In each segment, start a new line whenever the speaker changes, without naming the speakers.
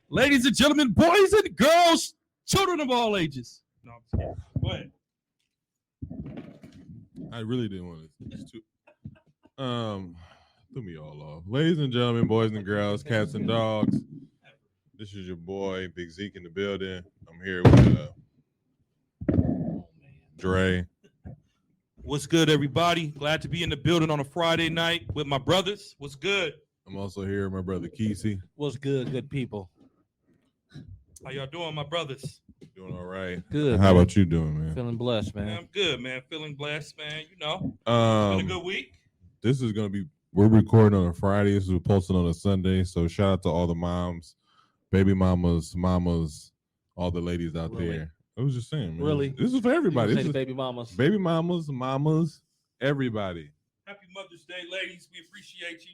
Ladies and gentlemen, boys and girls, children of all ages. No, I'm just kidding. Go ahead.
I really didn't want to. It's too, threw me all off. Ladies and gentlemen, boys and girls, cats and dogs. This is your boy, Big Zeke in the building. I'm here with Dre.
What's good, everybody? Glad to be in the building on a Friday night with my brothers. What's good?
I'm also here with my brother Kesey.
What's good, good people?
How y'all doing, my brothers?
Doing all right.
Good.
How
man.
about you doing, man?
Feeling blessed,
Man,
man.
I'm good, man. Feeling blessed, man. You know, it's been a good week.
This is gonna be. We're recording on a Friday. This is posting on a Sunday. So shout out to all the moms, baby mamas, all the ladies out
Really?
there. I was just saying, man.
Really?
This is for everybody.
Say
This
the
is
baby mamas.
baby mamas, everybody.
Happy Mother's Day, ladies. We appreciate you.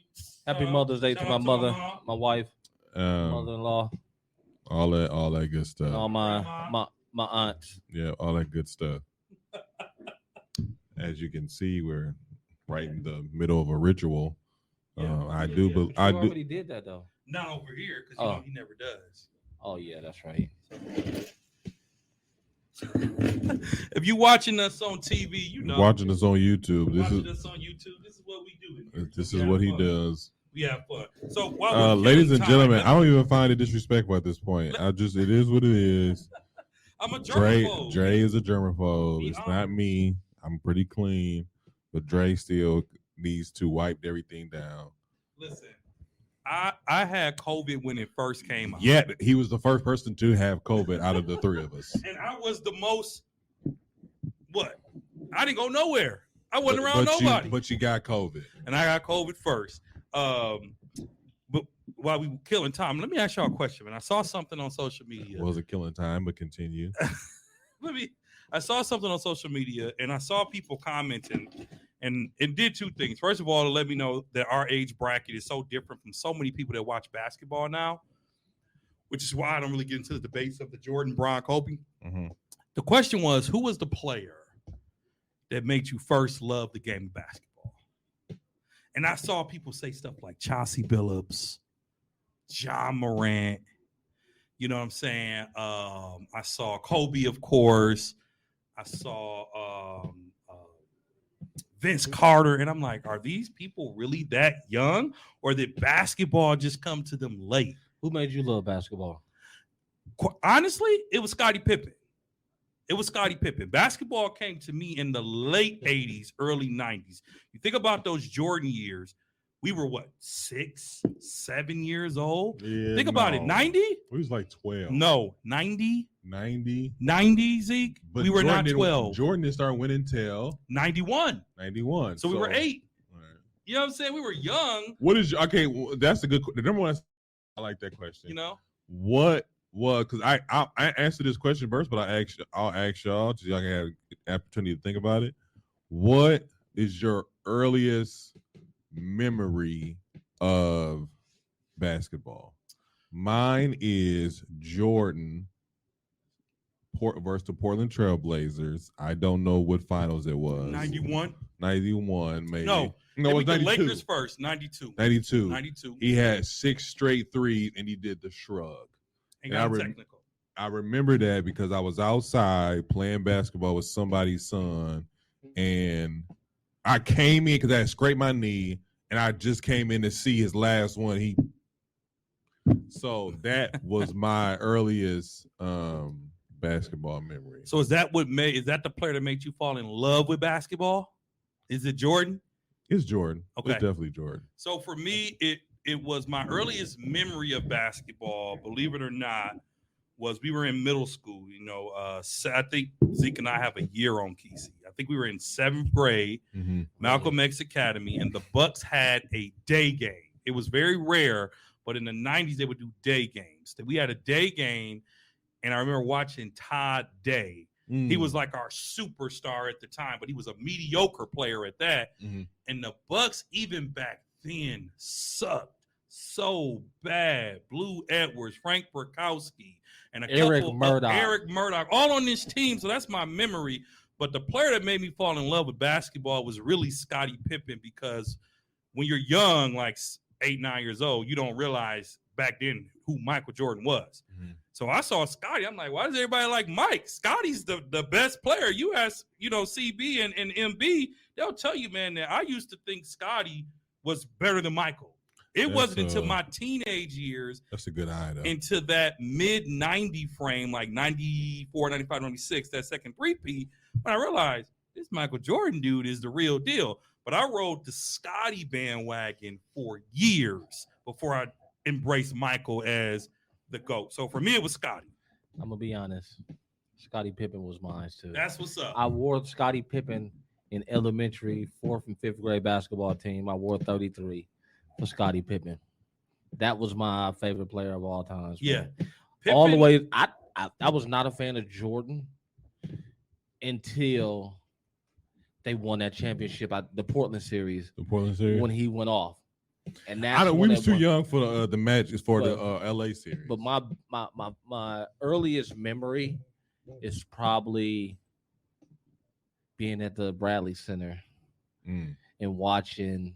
Happy Mother's Day to
shout
my
out to
mother,
mom.
my wife,
Um,
mother-in-law,
all that good stuff.
and all
Grandma.
my aunts.
Yeah, all that good stuff. As you can see, we're right in the middle of a ritual. I
But
do.
you already did that though.
Not over here, because
Oh.
he never does.
Oh yeah, that's right.
If you're watching us on TV, you know.
Watching us on YouTube. This
Watching
is
us on YouTube. This is what we do. In here.
this
We
is
have
what he
fun.
does.
We have fun. So while we're
Ladies
killing
and
time,
gentlemen,
let's-
I don't even find it disrespectful at this point. It is what it is.
I'm a
Dre
germaphobe.
is a germaphobe.
Be
It's not
honest.
me. I'm pretty clean, but Dre still needs to wipe everything down.
Listen, I had COVID when it first came out.
Yet he was the first person to have COVID out of the three of us.
And I was the most, I didn't go nowhere. I wasn't around nobody.
But you got COVID.
And I got COVID first. But while we were killing time, let me ask y'all a question, man. I saw something on social media.
Was a killing time, but continue.
I saw something on social media and I saw people commenting, and it did two things. First of all, to let me know that our age bracket is so different from so many people that watch basketball now, which is why I don't really get into the debates of the Jordan, Bron, Kobe.
Mm-hmm.
The question was, who was the player that made you first love the game of basketball? And I saw people say stuff like Chauncey Billups, John Morant. You know what I'm saying? I saw Kobe, of course. I saw Vince Carter. And I'm like, are these people really that young? Or did basketball just come to them late?
Who made you love basketball?
Honestly, it was Scottie Pippen. It was Scottie Pippen. Basketball came to me in the late 80s, early 90s. You think about those Jordan years. We were, 6, 7 years old?
Yeah,
Think about it. 90?
We was like 12.
No, 90?
90.
90, Zeke?
But
We were
Jordan
not
didn't-
12.
Jordan didn't start winning till
91.
91.
So we were 8.
All right.
You know what I'm saying? We were young,
What is okay? That's a good. The number one. I like that question.
you know?
What was because I answered this question first, but I'll ask y'all so y'all can have an opportunity to think about it. What is your earliest memory of basketball? Mine is Jordan versus the Portland Trailblazers. I don't know what finals it was.
91?
91, maybe.
No,
it was
the
92.
Lakers first, 92.
92.
92.
He had 6 straight threes and he did the shrug.
And
and I
got
rem-
technical.
I remember that because I was outside playing basketball with somebody's son, and I came in because I had scraped my knee, and I just came in to see his last one. So that was my earliest basketball memory.
So is that the player that made you fall in love with basketball? Is it Jordan?
It's Jordan.
Okay.
It's definitely Jordan.
So for me, it was my earliest memory of basketball, believe it or not, was we were in middle school. You know, I think Zeke and I have a year on Kesey. I think we were in 7th grade,
Mm-hmm.
Malcolm X Academy, and the Bucks had a day game. It was very rare, but in the 90s, they would do day games. We had a day game, and I remember watching Todd Day. He was like our superstar at the time, but he was a mediocre player at that.
Mhm.
And the Bucks, even back then, sucked so bad. Blue Edwards, Frank Burkowski, and
Eric Murdoch.
Eric Murdoch, all on this team. So that's my memory. But the player that made me fall in love with basketball was really Scottie Pippen, because when you're young, like 8, 9 years old, you don't realize back then who Michael Jordan was.
Mhm.
So I saw Scotty. I'm like, why does everybody like Mike? Scotty's the best player. You ask, CB and MB, they'll tell you, man, that I used to think Scotty was better than Michael. It wasn't until my teenage years.
That's a good eye, though.
Into that mid-90 frame, like 94, 95, 96, that second three-peat, when I realized this Michael Jordan dude is the real deal. But I rode the Scotty bandwagon for years before I embraced Michael as the GOAT. So for me, it was Scotty.
I'm gonna be honest. Scottie Pippen was mine too.
That's what's up.
I wore Scottie Pippen in elementary 4th and 5th grade basketball team. I wore 33 for Scottie Pippen. That was my favorite player of all times.
Yeah.
Pippen, all the way. I was not a fan of Jordan until they won that championship at the Portland series.
The Portland series
when he went off, and that's
we was too young for the match. It's for the LA series.
But my earliest memory is probably being at the Bradley Center and watching,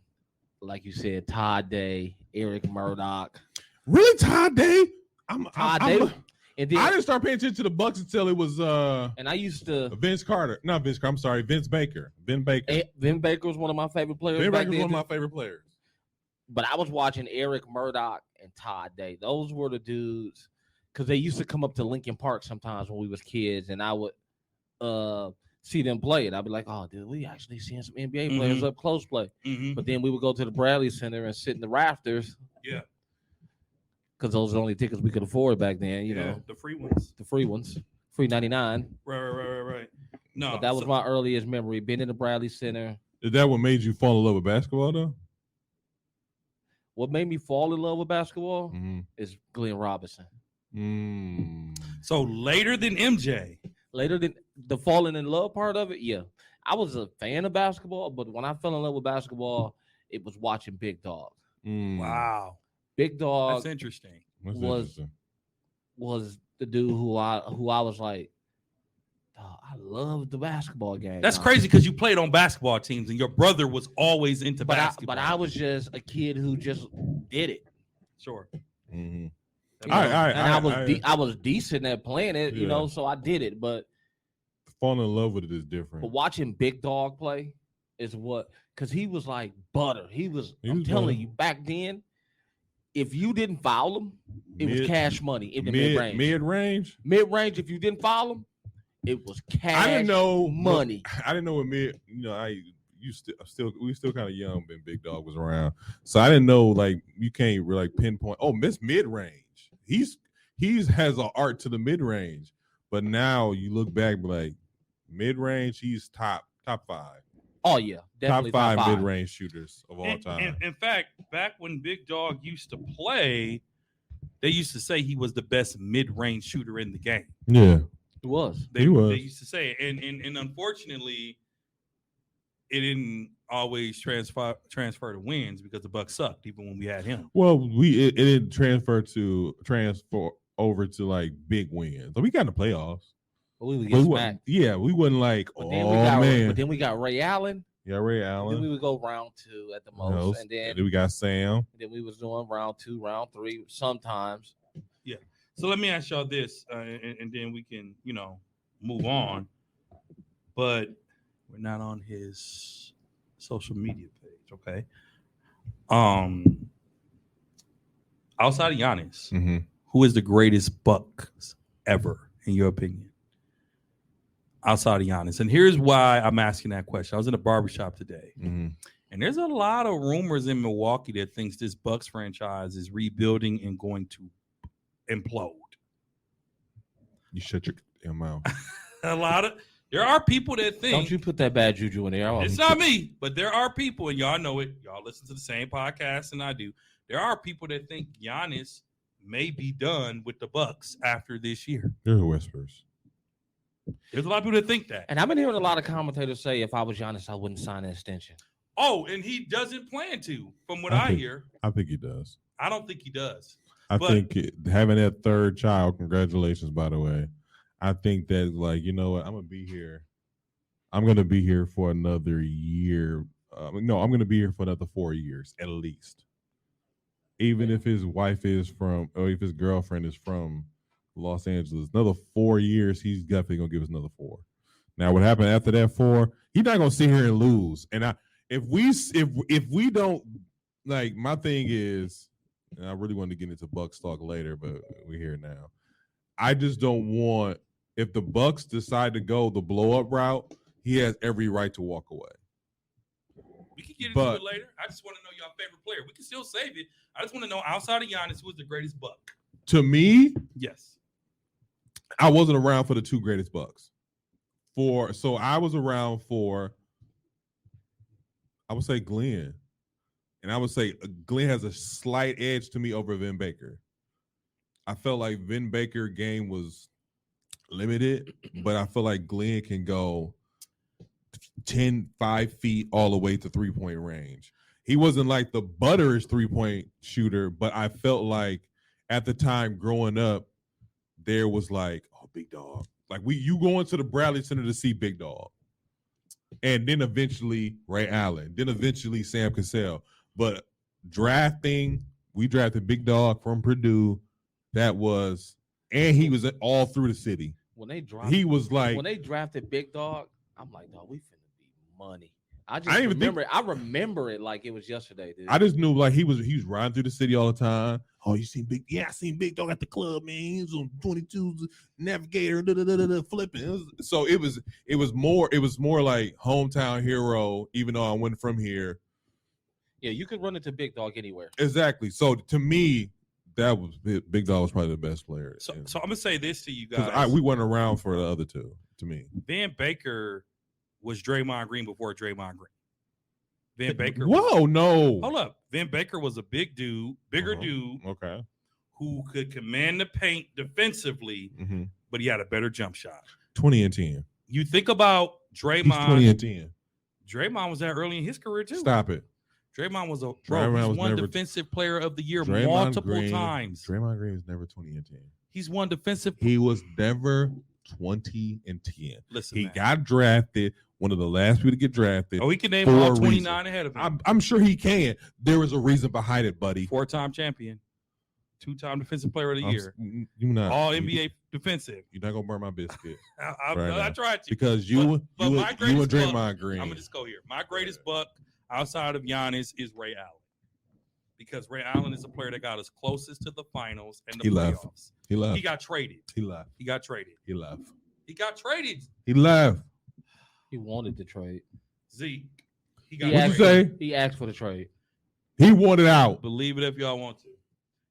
like you said, Todd Day, Eric Murdoch.
Really, Todd Day?
Todd Day. And then,
I didn't start paying attention to the Bucks until it was
and I used to
Vince Carter. Not Vince Carter. I'm sorry, Vince Baker. Ben Baker.
Ben Baker was one of my favorite players.
Ben Baker was one of my favorite players.
But I was watching Eric Murdoch and Todd Day. Those were the dudes, because they used to come up to Lincoln Park sometimes when we was kids, and I would see them play, and I'd be like, "Oh, dude, we actually seeing some NBA players up close play." But then we would go to the Bradley Center and sit in the rafters.
Yeah.
Because those are the only tickets we could afford back then, you know.
The free ones.
The free ones. Free 99.
Right. No.
But that was my earliest memory, being in the Bradley Center.
Is that what made you fall in love with basketball, though?
What made me fall in love with basketball is Glenn Robinson.
So later than MJ.
Later than the falling in love part of it, yeah. I was a fan of basketball, but when I fell in love with basketball, it was watching Big Dog.
Wow.
Big Dog.
That's interesting.
Was the dude who I was like, oh, I love the basketball game.
That's crazy because you played on basketball teams and your brother was always into basketball.
But I was just a kid who just did it.
Sure.
I was decent at playing it, you know, so I did it. But
falling in love with it is different.
But watching Big Dog play is what, because he was like butter. I'm telling you, back then, if you didn't foul him, it was cash money in the mid-range. Mid-range, if you didn't foul him, it was cash money.
I didn't know what we still kind of young when Big Dog was around. So I didn't know, like, you can't really pinpoint, this mid-range. He's has an art to the mid-range. But now you look back, like, mid-range, he's top 5.
Oh, yeah. Definitely
top 5 mid-range shooters of all time.
In fact, back when Big Dog used to play, they used to say he was the best mid-range shooter in the game.
Yeah.
He was.
They used to say it. And unfortunately, it didn't always transfer to wins because the Bucks sucked even when we had him.
Well, it didn't transfer over to like big wins. So we got in the playoffs.
We would get smacked.
Yeah, we wasn't like,
man. But then we got Ray Allen.
Yeah, Ray Allen.
Then we would go round 2 at the most. And then
we got Sam.
Then we was doing round 2, round 3 sometimes.
Yeah. So let me ask y'all this, and then we can, move on. But we're not on his social media page, okay? Outside of Giannis, who is the greatest Bucks ever, in your opinion? Outside of Giannis. And here's why I'm asking that question. I was in a barbershop today, and there's a lot of rumors in Milwaukee that thinks this Bucks franchise is rebuilding and going to implode.
You shut your mouth.
There are people that think.
Don't you put that bad juju in there.
It's not me, but there are people, and y'all know it. Y'all listen to the same podcast than I do. There are people that think Giannis may be done with the Bucks after this year.
There are whispers.
There's a lot of people that think that.
And I've been hearing a lot of commentators say if I was Giannis, I wouldn't sign an extension.
Oh, and he doesn't plan to, from what I hear.
I think he does.
I don't think he does.
I think having that third child, congratulations, by the way. I think that, like, you know what? I'm going to be here. I'm going to be here for another year. I'm going to be here for another 4 years at least. even if his wife is from, or if his girlfriend is from Los Angeles, another 4 years, he's definitely gonna give us another 4. Now, what happened after that 4? He's not gonna sit here and lose. And if we don't, like, my thing is, and I really wanted to get into Bucks talk later, but we're here now. I just don't want, if the Bucks decide to go the blow up route, he has every right to walk away.
We can get into it later. I just want to know your favorite player. We can still save it. I just want to know, outside of Giannis, who is the greatest Buck?
To me,
yes.
I wasn't around for the 2 greatest Bucks. So I was around for, I would say Glenn. And I would say Glenn has a slight edge to me over Vin Baker. I felt like Vin Baker game was limited, but I feel like Glenn can go 5 feet all the way to 3-point range. He wasn't like the butterest 3-point shooter, but I felt like at the time growing up, there was like, oh, big dog. Like you go into the Bradley Center to see big dog. And then eventually Ray Allen, then eventually Sam Cassell. But we drafted big dog from Purdue. That was, and he was all through the city.
When they drafted big dog, I'm like, no, we finna be money. I remember it like it was yesterday, dude.
I just knew like he was riding through the city all the time. Oh, you seen big? Yeah, I seen big dog at the club, man. He was on 22's Navigator, flipping. So it was more like hometown hero. Even though I went from here.
Yeah, you could run into big dog anywhere.
Exactly. So to me, that was big dog was probably the best player.
So I'm gonna say this to you guys.
We went around for the other 2. To me,
Van Baker was Draymond Green before Draymond Green. Van Baker.
No.
Hold up. Van Baker was a bigger dude,
okay,
who could command the paint defensively, but he had a better jump shot.
20 and 10.
You think about Draymond.
He's 20 and 10.
Draymond was that early in his career too.
Stop it.
Draymond was won defensive player of the year multiple times.
Draymond Green was never 20 and 10.
He's won defensive.
He was never 20 and 10.
Listen,
he got drafted. One of the last people to get drafted.
Oh, he can name all 29 ahead of him.
I'm sure he can. There was a reason behind it, buddy.
4-time champion, 2-time defensive player of the year.
You not
all NBA defensive.
You're not gonna burn my biscuit.
I tried to
because you and Draymond Green.
I'm gonna just go here. My greatest Buck outside of Giannis is Ray Allen, because Ray Allen is a player that got us closest to the finals and the playoffs.
He left.
He got traded.
He left.
He got traded.
He left.
He got traded.
He left.
He wanted the trade.
Zeke.
He asked for the trade.
He wanted out.
Believe it if y'all want to.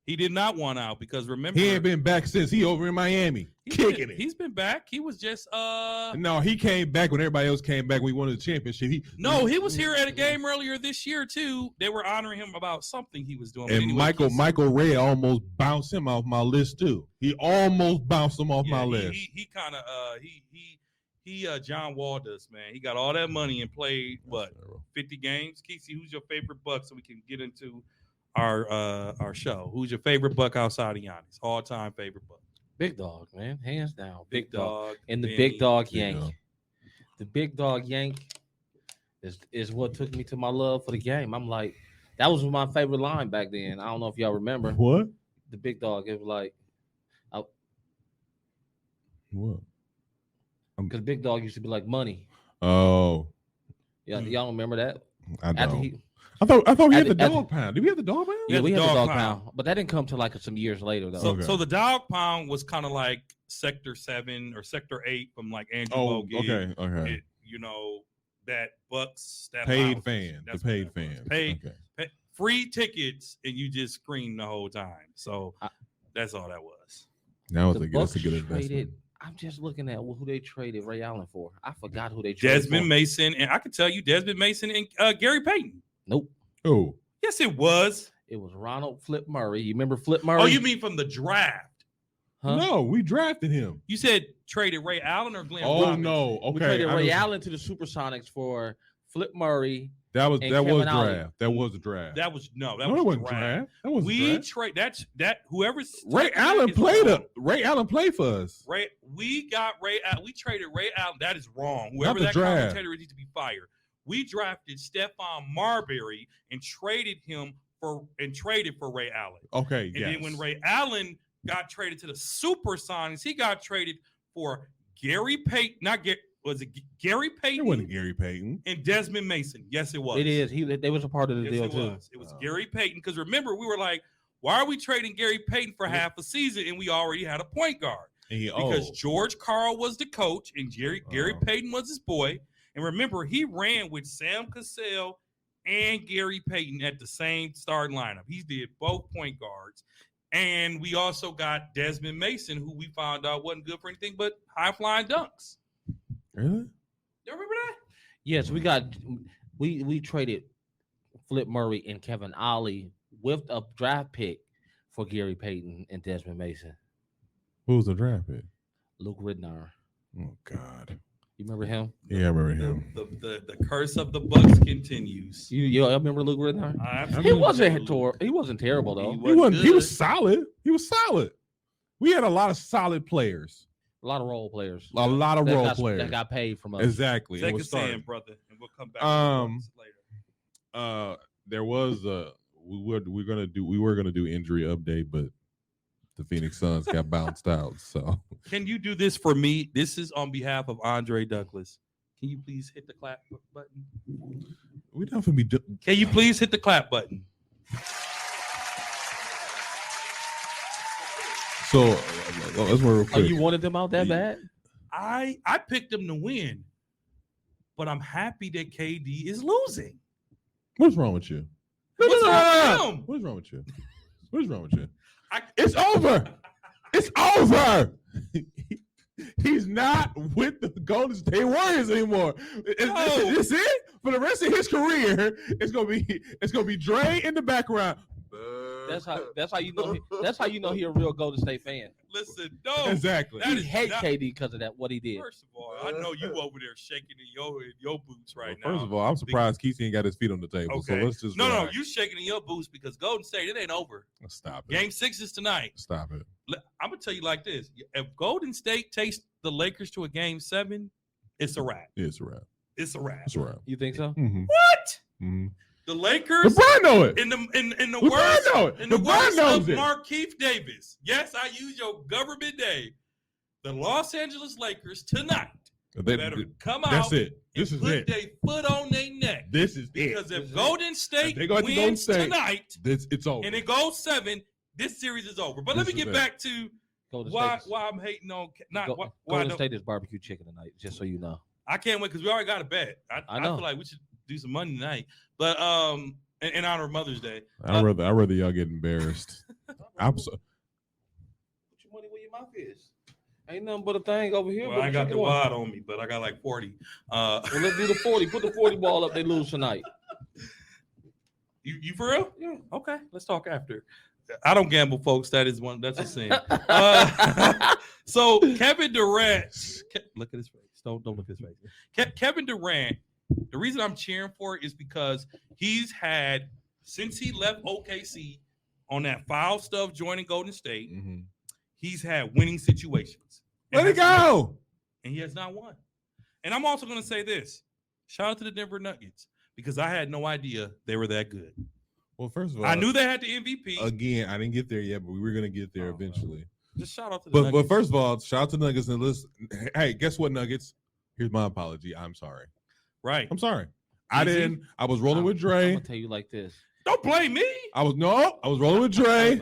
He did not want out because remember,
he ain't been back since. He over in Miami kicking it.
He's been back. He was just
No, he came back when everybody else came back. We won the championship.
He was here at a game earlier this year too. They were honoring him about something he was doing.
And anyway, Michael Ray almost bounced him off my list too. He almost bounced him off my list.
He kind of he John Wall does, man. He got all that money and played 50 games. Kesey, who's your favorite Buck so we can get into our show? Who's your favorite Buck outside of Giannis? All time favorite Buck?
Big dog, man, hands down. Big dog and the
Benny,
big dog yank. The big dog yank is what took me to my love for the game. I'm like, that was my favorite line back then. I don't know if y'all remember.
What?
The big dog. It was like,
what?
Because big dog used to be like money.
Oh,
yeah, y'all remember that?
I don't. I thought we had the dog pound. Did we have the dog pound?
Yeah, we had the dog pound, but that didn't come till like some years later though.
So the dog pound was kind of like Sector 7 or Sector 8 from like Andrew Bogut.
Okay.
That Bucks that
paid fan. The paid fan.
Paid free tickets and you just scream the whole time. So that's all that was.
That's a good investment.
I'm just looking at who they traded Ray Allen for. I forgot who they traded
Desmond Mason, and I can tell you Desmond Mason and Gary Payton.
Nope.
Oh.
Yes, it was.
It was Ronald Flip Murray. You remember Flip Murray?
Oh, you mean from the draft?
Huh? No, we drafted him.
You said traded Ray Allen or Glenn
Robinson?
No.
Okay.
We traded Ray Allen to the Supersonics for Flip Murray.
That was draft. That was a
draft.
That
wasn't
draft. That was
we trade that whoever's
Ray Allen played for us.
We traded Ray Allen. That is wrong. Whoever that
draft.
commentator needs to be fired. We drafted Stephon Marbury and traded him and traded for Ray Allen.
Okay,
And then when Ray Allen got traded to the Supersonics, he got traded for Gary Payton. Was it Gary Payton?
It wasn't Gary Payton.
And Desmond Mason. Yes, it was.
It is. They was a part of the deal too.
It was Gary Payton. Because remember, we were like, why are we trading Gary Payton for half a season and we already had a point guard? Because George Karl was the coach and Gary Payton was his boy. And remember, he ran with Sam Cassell and Gary Payton at the same starting lineup. He did both point guards. And we also got Desmond Mason, who we found out wasn't good for anything but high-flying dunks.
Really?
You remember that?
Yes, we traded Flip Murray and Kevin Ollie with a draft pick for Gary Payton and Desmond Mason.
Who was the draft pick?
Luke Ridnour.
Oh God.
You remember him?
Yeah, I remember him.
The curse of the Bucks continues.
You remember Luke Ridnour? He wasn't terrible though.
He was solid. He was solid. We had a lot of solid players.
A lot of role players.
A lot of role players
that got paid from us.
Exactly.
Take a stand, brother, and we'll come back later.
There was we were gonna do injury update, but the Phoenix Suns got bounced out. So
can you do this for me? This is on behalf of Andre Douglas. Can you please hit the clap button?
We definitely be.
Can you please hit the clap button?
So let's work real quick.
Oh, you wanted them out that bad?
I picked them to win, but I'm happy that KD is losing.
What's wrong with you?
What's wrong with him?
What's wrong with you? What's wrong with you? It's over. It's over. He's not with the Golden State Warriors anymore. It's it for the rest of his career. It's gonna be Dre in the background.
That's how you know. That's how you know he's a real Golden State fan.
Listen, no,
exactly.
He hate KD because of that. What he did.
First of all, I know you over there shaking in your boots right now.
First of all, I'm surprised Keith ain't got his feet on the table.
Okay.
So let's just
no, you shaking in your boots because Golden State it ain't over.
Stop it.
Game 6 is tonight.
Stop it.
I'm gonna tell you like this: if Golden State takes the Lakers to a Game 7, it's a wrap.
It's a wrap.
It's a wrap.
It's a wrap.
You think so?
Mm-hmm.
What?
Mm-hmm.
The Lakers,
LeBron know it.
In the
LeBron
words,
know it.
in the
LeBron
words
knows
of
it.
Markeith Davis. Yes, I use your government name. The Los Angeles Lakers tonight better come out.
That's it. This
and
is
put
it.
their foot on their neck.
This is
because
it.
if Golden State
they go to
wins
Golden State,
tonight,
it's over.
and it goes 7, this series is over. But let me get back to why I'm hating on
Golden State is barbecue chicken tonight. Just so you know,
I can't wait because we already got a bet. I feel like we should do some money tonight, but in honor of Mother's Day.
I'd rather y'all get embarrassed. I'm so.
Put your money where your mouth is. Ain't nothing but a thing over here.
Well, I got the wad on me, but I got like 40.
Well, let's do the 40. Put the 40 ball up. They lose tonight.
You for real?
Yeah.
Okay. Let's talk after. I don't gamble, folks. That's a sin. So Kevin Durant, look at his face. Don't look at his face. Kevin Durant. The reason I'm cheering for it is because he's had, since he left OKC on that foul stuff joining Golden State, he's had winning situations.
Let it go.
And he has not won. And I'm also going to say this. Shout out to the Denver Nuggets because I had no idea they were that good.
Well, first of all,
I knew they had the MVP.
Again, I didn't get there yet, but we were going to get there eventually.
Just shout out to the Nuggets.
But first of all, shout out to the Nuggets. And listen, hey, guess what, Nuggets? Here's my apology. I'm sorry.
Right.
I'm sorry. I was rolling with Dre.
I'm gonna tell you like this.
Don't blame me.
I was rolling with Dre.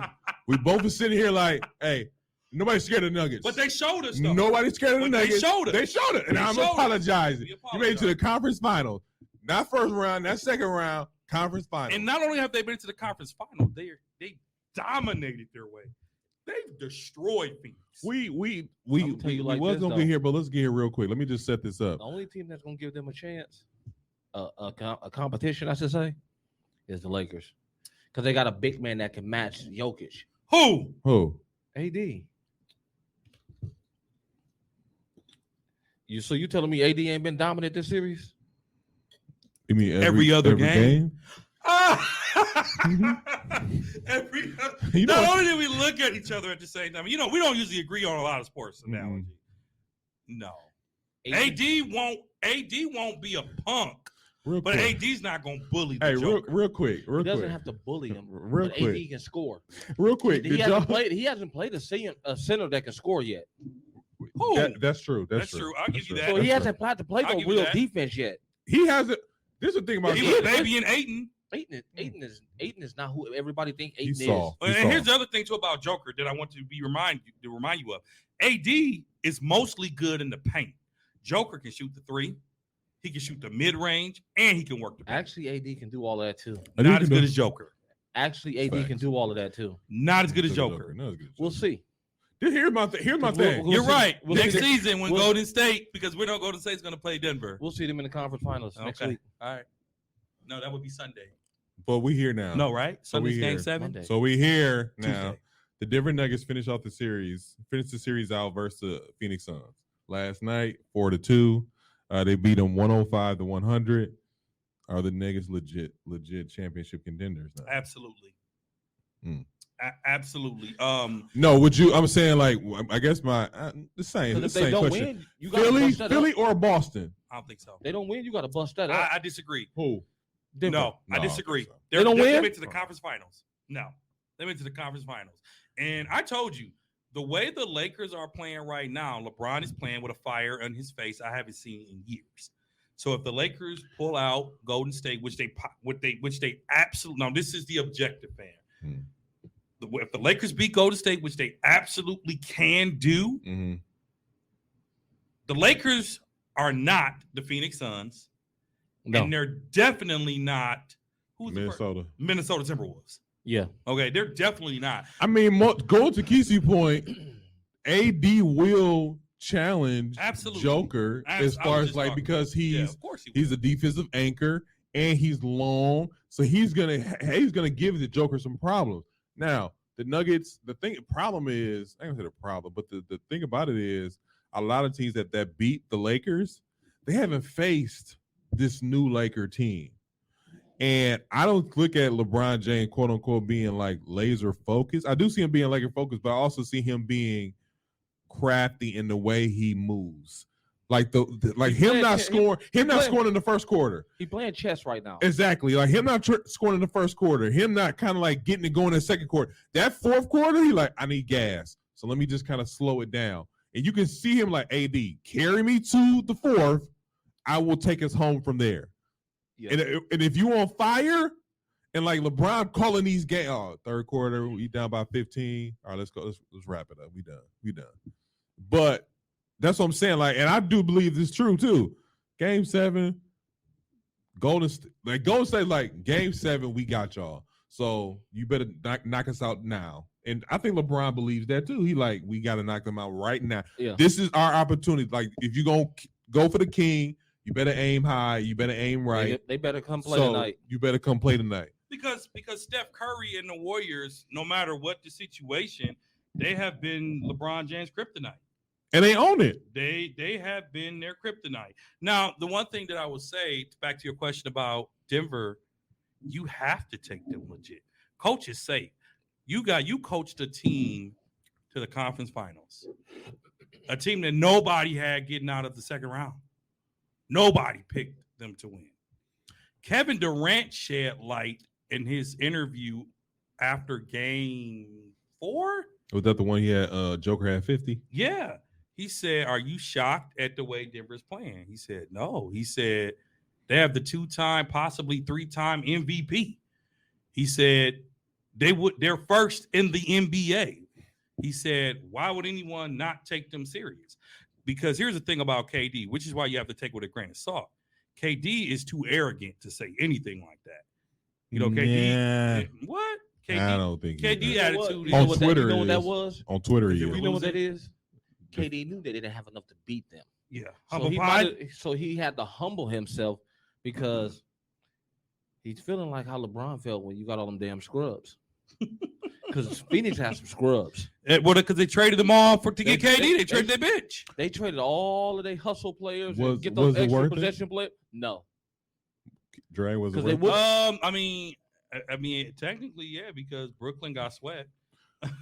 We both were sitting here like, hey, nobody's scared of the Nuggets.
But they showed us though.
Nobody's scared of the Nuggets.
They showed it.
And I'm apologizing. You made it to the conference final. Not first round, not second round, conference final.
And not only have they been to the conference final, they dominated their way. They've destroyed Phoenix.
We was gonna get here, but let's get here real quick. Let me just set this up.
The only team that's gonna give them a chance, a competition, I should say, is the Lakers, because they got a big man that can match Jokic.
Who?
AD. So you telling me AD ain't been dominant this series?
You mean
every other game? Not only did we look at each other at the same time, we don't usually agree on a lot of sports analogy. No, AD won't be a punk
Real
But
quick.
AD's not gonna bully the
Hey,
Joker.
real quick.
He doesn't
quick.
have to bully him,
Real
but
quick.
AD can score.
Real quick.
He hasn't played a center that can score yet.
That's true.
That's true. I'll give you that.
So he hasn't had to play
I'll
no
give you
real
that.
defense yet.
He hasn't. This is the thing about
He was baby in Ayton.
Aiden is not who everybody think Aiden is.
And here's the other thing too about Joker that I want to remind you of. AD is mostly good in the paint. Joker can shoot the three, he can shoot the mid range, and he can work the paint.
Actually, AD can do all that too.
Not as good as Joker.
Actually, AD can do all of that too.
Not as good as Joker.
We'll see.
Here's my thing.
You're right.
We'll
next
see
season when Golden State, because we know Golden State's going to play Denver.
We'll see them in the conference finals next week.
All right. No, that would be Sunday.
But we here now.
No, right? Sunday's game
here.
7.
Monday.
So we here now.
Tuesday.
The Denver Nuggets finished the series out versus the Phoenix Suns last night, 4-2. They beat them 105-100. Are the Nuggets legit championship contenders now?
Absolutely.
Mm.
Absolutely.
No, would you? I'm saying like I guess the same. The
If they
same
don't
question.
win, you got to bust that
Philly
up.
or Boston?
I don't think so.
They don't win, you got to bust that up.
I disagree.
Who?
Denver.
No, I
No,
disagree.
so.
They don't
They
win?
went to the conference finals. No, they went to the conference finals. And I told you, the way the Lakers are playing right now, LeBron is playing with a fire on his face I haven't seen in years. So if the Lakers pull out Golden State, which they absolutely, now this is the objective, fan. If the Lakers beat Golden State, which they absolutely can do, the Lakers are not the Phoenix Suns, and they're definitely not
Minnesota
Timberwolves.
Yeah.
Okay, they're definitely not.
I mean, going to Kesey's point, AD will challenge Joker as far as like because he's a defensive anchor and he's long, so he's gonna give the Joker some problems. Now the Nuggets, problem is I don't say the problem, but the thing about it is a lot of teams that beat the Lakers, they haven't faced this new Laker team. And I don't look at LeBron James, quote unquote, being like laser focused. I do see him being laser focused, but I also see him being crafty in the way he moves. Like him not scoring in the first quarter.
He's playing chess right now.
Exactly. Like him not scoring in the first quarter. Him not kind of like getting it going in the second quarter. That fourth quarter, he like, I need gas. So let me just kind of slow it down. And you can see him like, AD, carry me to the fourth. I will take us home from there. Yeah. And if you on fire and like LeBron calling these games, third quarter, we down by 15. All right, let's go. Let's wrap it up. We done. But that's what I'm saying. Like, and I do believe this is true too. Game 7, Golden State, like Game 7, we got y'all. So you better knock us out now. And I think LeBron believes that too. He like, we got to knock them out right now.
Yeah.
This is our opportunity. Like, if you gonna go for the king, you better aim high. You better aim right.
They better come play tonight.
You better come play tonight.
Because Steph Curry and the Warriors, no matter what the situation, they have been LeBron James' kryptonite.
And they own it.
They have been their kryptonite. Now, the one thing that I would say, back to your question about Denver, you have to take them legit. Coach is safe. You coached a team to the conference finals. A team that nobody had getting out of the second round. Nobody picked them to win. Kevin Durant shed light in his interview after game 4.
Was that the one he had? Joker had 50?
Yeah. He said, "Are you shocked at the way Denver's playing?" He said, "No." He said, "They have the 2-time, possibly 3-time MVP." He said, they're first in the NBA. He said, "Why would anyone not take them serious?" Because here's the thing about KD, which is why you have to take with a grain of salt. KD is too arrogant to say anything like that. You know, KD. What? KD,
I don't think
KD attitude
on Twitter.
You know what that was?
On Twitter,
you know what that is? KD knew they didn't have enough to beat them.
Yeah.
So he had to humble himself because he's feeling like how LeBron felt when you got all them damn scrubs. Because Phoenix has some scrubs.
Because they traded them all to get KD. They traded their bench.
They traded all of their hustle players and get
was
those extra
worth
possession players. No.
Dre was it
worth it?
I mean, technically, yeah, because Brooklyn got sweat.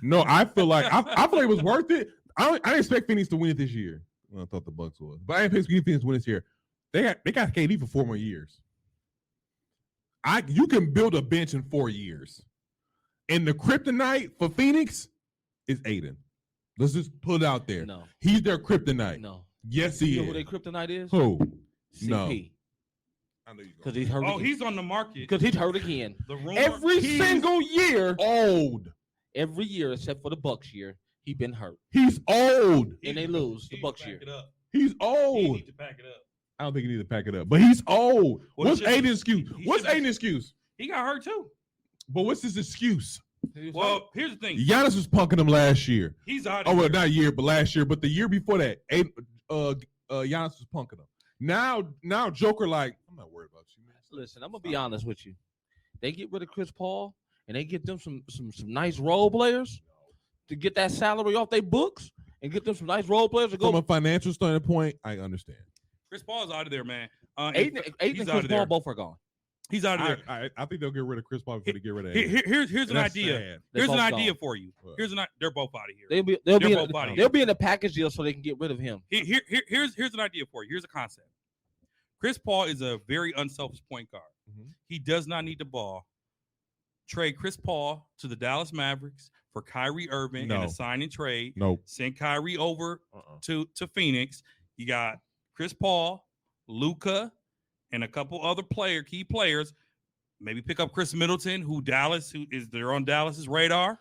No, I feel like it was worth it. I didn't expect Phoenix to win it this year. Well, I thought the Bucks would, but I didn't expect Phoenix to win this year. They got KD for 4 more years. You can build a bench in 4 years. And the kryptonite for Phoenix is Aiden. Let's just put it out there.
No.
He's their kryptonite.
No.
Yes, he
You know
is.
who their kryptonite is?
Who?
CP.
No. I know you
Because he's hurt.
Oh, he's on the market.
Because he's hurt again.
The rumor,
Every single year.
Old.
Every year except for the Bucks year, he been hurt.
He's old.
And they lose the Bucks year.
He's
He
old.
need to pack it up.
I don't think he needs to pack it up. But he's old.
Well,
What's
he should've-
Aiden's excuse?
he
What's
should've-
Aiden's excuse?
He got hurt too.
But what's his excuse?
Well, here's the thing.
Giannis was punking him last year.
He's out.
Oh, well, not year, but last year. But the year before that, Giannis was punking him. Now Joker like, I'm not worried about you, man.
Listen, I'm gonna be honest with you. They get rid of Chris Paul and they get them some nice role players to get that salary off their books and get them some nice role players to go.
From a financial standpoint, I understand.
Chris Paul's out of there, man.
Aiden and
he's out
Chris
of
Paul
there.
both are gone.
He's out of there.
I think they'll get rid of Chris Paul before they get rid of
Here-
Aiden.
here's an
That's
idea.
sad.
They're
Here's an
both
idea
gone.
for you.
What?
They're both out of here.
They'll
They're
be
both out of
they'll
here.
be in a package deal so they can get rid of him.
Here's an idea for you. Here's a concept. Chris Paul is a very unselfish point guard.
Mhm.
He does not need the ball. Trade Chris Paul to the Dallas Mavericks for Kyrie Irving
No.
and a sign and trade.
Nope.
Send Kyrie over
Uh-uh.
to Phoenix. You got Chris Paul, Luka, and a couple other key players. Maybe pick up Chris Middleton, who they're on Dallas's radar.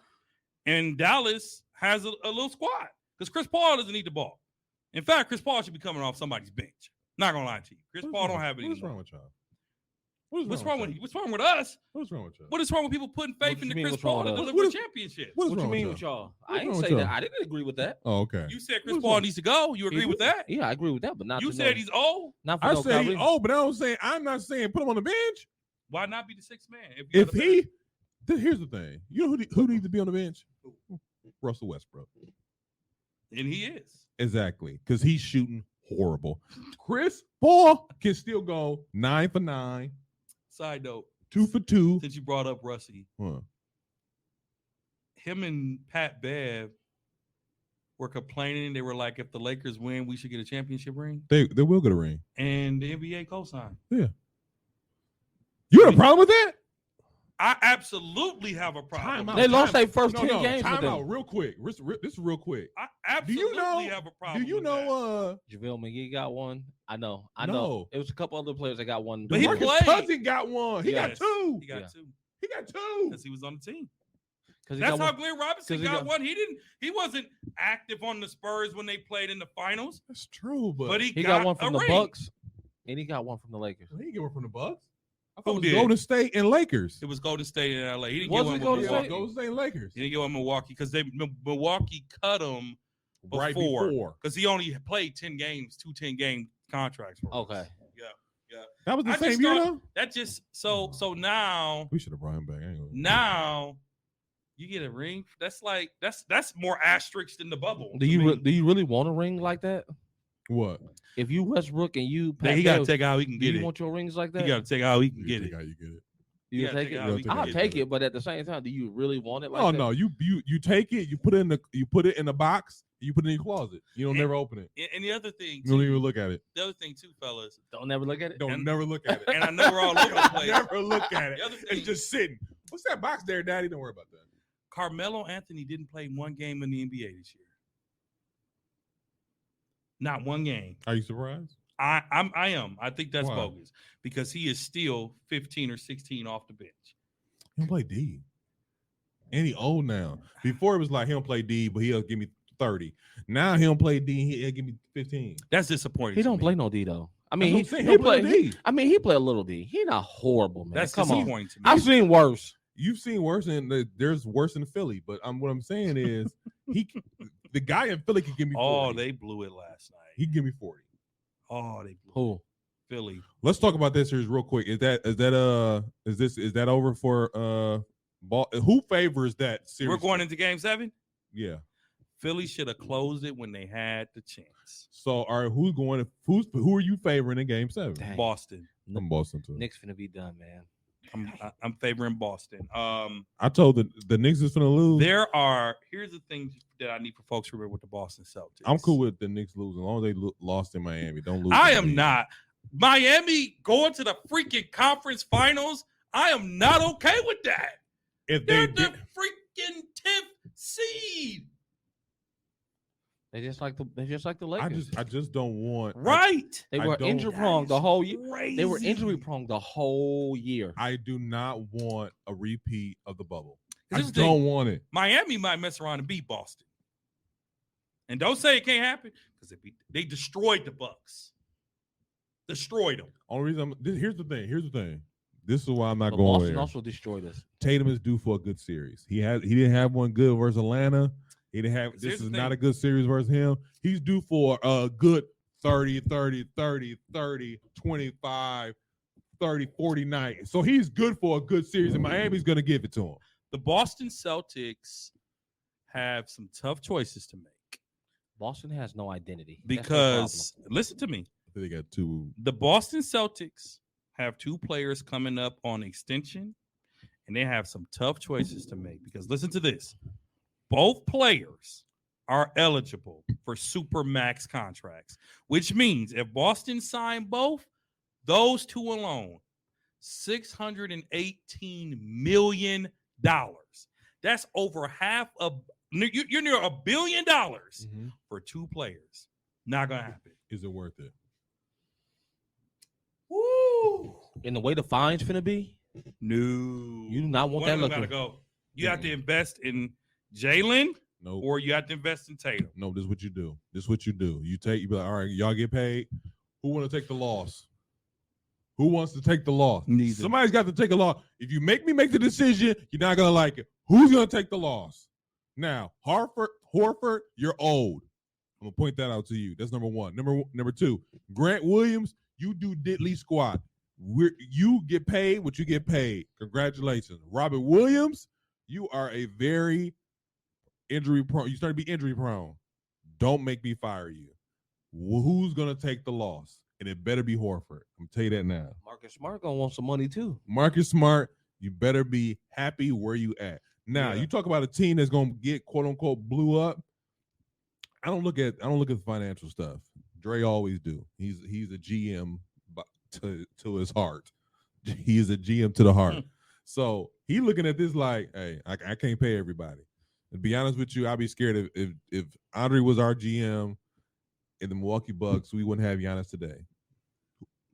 And Dallas has a little squad because Chris Paul doesn't need the ball. In fact, Chris Paul should be coming off somebody's bench. Not gonna lie to you. Chris Paul don't have it
What's
anymore.
wrong with y'all?
What's wrong with you? What's wrong with us?
What's wrong with y'all?
What is wrong with people putting faith
What
in
you
the
mean,
Chris
what's wrong
Paul to
with us?
deliver
What
a
is-
championship?
What's
What you
wrong
mean
with
with
y'all?
y'all?
What's
I
wrong
didn't
with
say
y'all?
that. I didn't agree with that.
Oh, okay.
You said Chris
What's
Paul
wrong?
needs to go. You agree with that?
Yeah, I agree with that, but not.
You
to
said
no,
he's old.
not for
I
no
said
Kyrie.
but I'm not saying put him on the bench.
Why not be the sixth man? You
If
got a
he, here's the thing. You know who needs to be on the bench? Russell Westbrook.
better- and he is.
Exactly, because he's shooting horrible. Chris Paul can still go 9 for 9,
Side note,
2 for 2.
since you brought up Russie,
Huh.
him and Pat Bev were complaining. They were like, if the Lakers win, we should get a championship ring.
They will get a ring.
And the NBA co-signed.
You have a problem with that?
I absolutely have a problem.
Time out.
They lost their first
No,
10 games with
time
them.
out real quick. This is real quick.
I
Do you
absolutely
know?
have a problem.
Do you
with that.
know?
JaVale McGee got one. I know.
No.
It was a couple other players that got one.
But he
DeMarcus
played.
Cousins got one. He got
Yes.
two.
He got
Yeah.
two
He got two.
because he was on the team.
'Cause he
That's
got
how
one.
Glenn Robinson
'cause he
got
got-
one. He wasn't active on the Spurs when they played in the finals,
That's true,
but
He
got
got one from
a
the
ring.
Bucks, and he got one from the Lakers.
he didn't get one from the Bucks. I
Who
thought it was
did?
Golden State and Lakers.
It was Golden State in LA. He didn't
Was
get
it
one
Golden
with
State?
Milwaukee.
Golden State and Lakers.
He didn't get one with Milwaukee because Milwaukee cut him
Right
before.
before.
because he only played 10 games, 10-game contracts. For us.
Okay.
That was the
I
same
just
year,
thought-
though.
That just so now
We should have brought him back. I ain't gonna-
now you get a ring. That's like that's more asterisks than the bubble.
Do
to
you
me.
do you really want a ring like that?
What?
If you Westbrook and you,
That he got to take out. He can
do
get
you
it.
want your rings like that?
He got to take out. He can get
Take
it.
how you get it.
You
he
gonna
gotta
take
take
it?
out. He can
I'll
get
take
it.
it, but at the same time, do you really want it like
Oh
that?
no, you take it, you put it in the box, you put it in your closet. You don't
And-
never open it.
And the other thing,
You don't
too,
even look at it.
the other thing too, fellas,
Don't never look at it.
Don't
And-
never look at it.
and I know we're all over the place.
Never look at it.
The other thing-
It's just sitting. What's that box there, Daddy? Don't worry about that.
Carmelo Anthony didn't play one game in the NBA this year. Not one game.
Are you surprised?
I am. I think that's
Why?
bogus because he is still 15 or 16 off the bench.
He don't play D. And he old now. Before it was like he don't play D, but he'll give me 30. Now he don't play D, he'll give me 15.
That's disappointing.
He
to
don't
me.
play no D though. I mean,
That's what I'm saying.
he
He'll play
play.
D.
I mean, he play a little D. He not horrible, man.
That's
Come on.
disappointing to me.
I've seen worse.
You've seen worse, and there's worse in Philly. But what I'm saying is, the guy in Philly can give me 40.
Oh, they blew it last night.
He can give me 40.
Oh, they blew
Who?
it. Philly.
Let's talk about this series real quick. Is that over for who favors that series?
We're going into Game 7.
Yeah.
Philly should have closed it when they had the chance.
So who are you favoring in Game 7?
Dang.
Boston.
I'm Boston too.
Knicks finna be done, man.
I'm favoring Boston.
I told the Knicks is finna lose.
Here's the thing that I need for folks to remember with the Boston Celtics.
I'm cool with the Knicks losing as long as they lost in Miami. Don't lose.
I
in
am
Miami.
not. Miami going to the freaking conference finals I am not okay with that.
If
They're
they
the
did,
freaking 10th seed.
They just like the Lakers.
I just don't want.
Right.
They
I
were
don't-
injury prone the whole year.
Crazy.
They were injury prone the whole year.
I do not want a repeat of the bubble. I
This is the thing.
don't want it.
Miami might mess around and beat Boston. And don't say it can't happen because they destroyed the Bucks. Destroyed them.
Only reason here's the thing. This is why I'm not
But
going
Boston
there.
also destroyed us.
Tatum is due for a good series. He didn't have one good versus Atlanta. He didn't have.
Here's
This
the
is
thing.
not a good series versus him. He's due for a good 30, 30, 30, 30, 25, 30, 40 night. So he's good for a good series, and Miami's going to give it to him.
The Boston Celtics have some tough choices to make
Boston has no identity. That's their
because
problem.
listen to me.
I think they got two.
The Boston Celtics have two players coming up on extension, and they have some tough choices to make because listen to this. Both players are eligible for super max contracts, which means if Boston signed both, those two alone, $618 million. That's over half of you're near $1 billion for two players. Not gonna happen.
Is it worth it?
Woo!
In the way the fine's finna be,
No,
you do not want
one
that
of them
looking.
gotta go. You have to invest in Jalen,
No.
or you have to invest in Tatum.
No, this is what you do. You be like, all right, y'all get paid. Who want to take the loss? Who wants to take the loss?
Neither.
Somebody's got to take a loss. If you make me make the decision, you're not gonna like it. Who's gonna take the loss? Now, Horford, you're old. I'm gonna point that out to you. That's number one. Number two, Grant Williams, you do diddly squat. You get paid what you get paid. Congratulations, Robert Williams. You are a very injury prone. You start to be injury prone. Don't make me fire you. Who's gonna take the loss? And it better be Horford. I'm gonna tell you that now.
Marcus Smart gonna want some money too.
Marcus Smart, you better be happy where you at. Now,
Yeah.
you talk about a team that's gonna get quote unquote blew up. I don't look at the financial stuff. Dre always do. He's a GM to his heart. He is a GM to the heart. So he looking at this like, hey, I can't pay everybody. To be honest with you, I'd be scared if Andre was our GM in the Milwaukee Bucks, we wouldn't have Giannis today.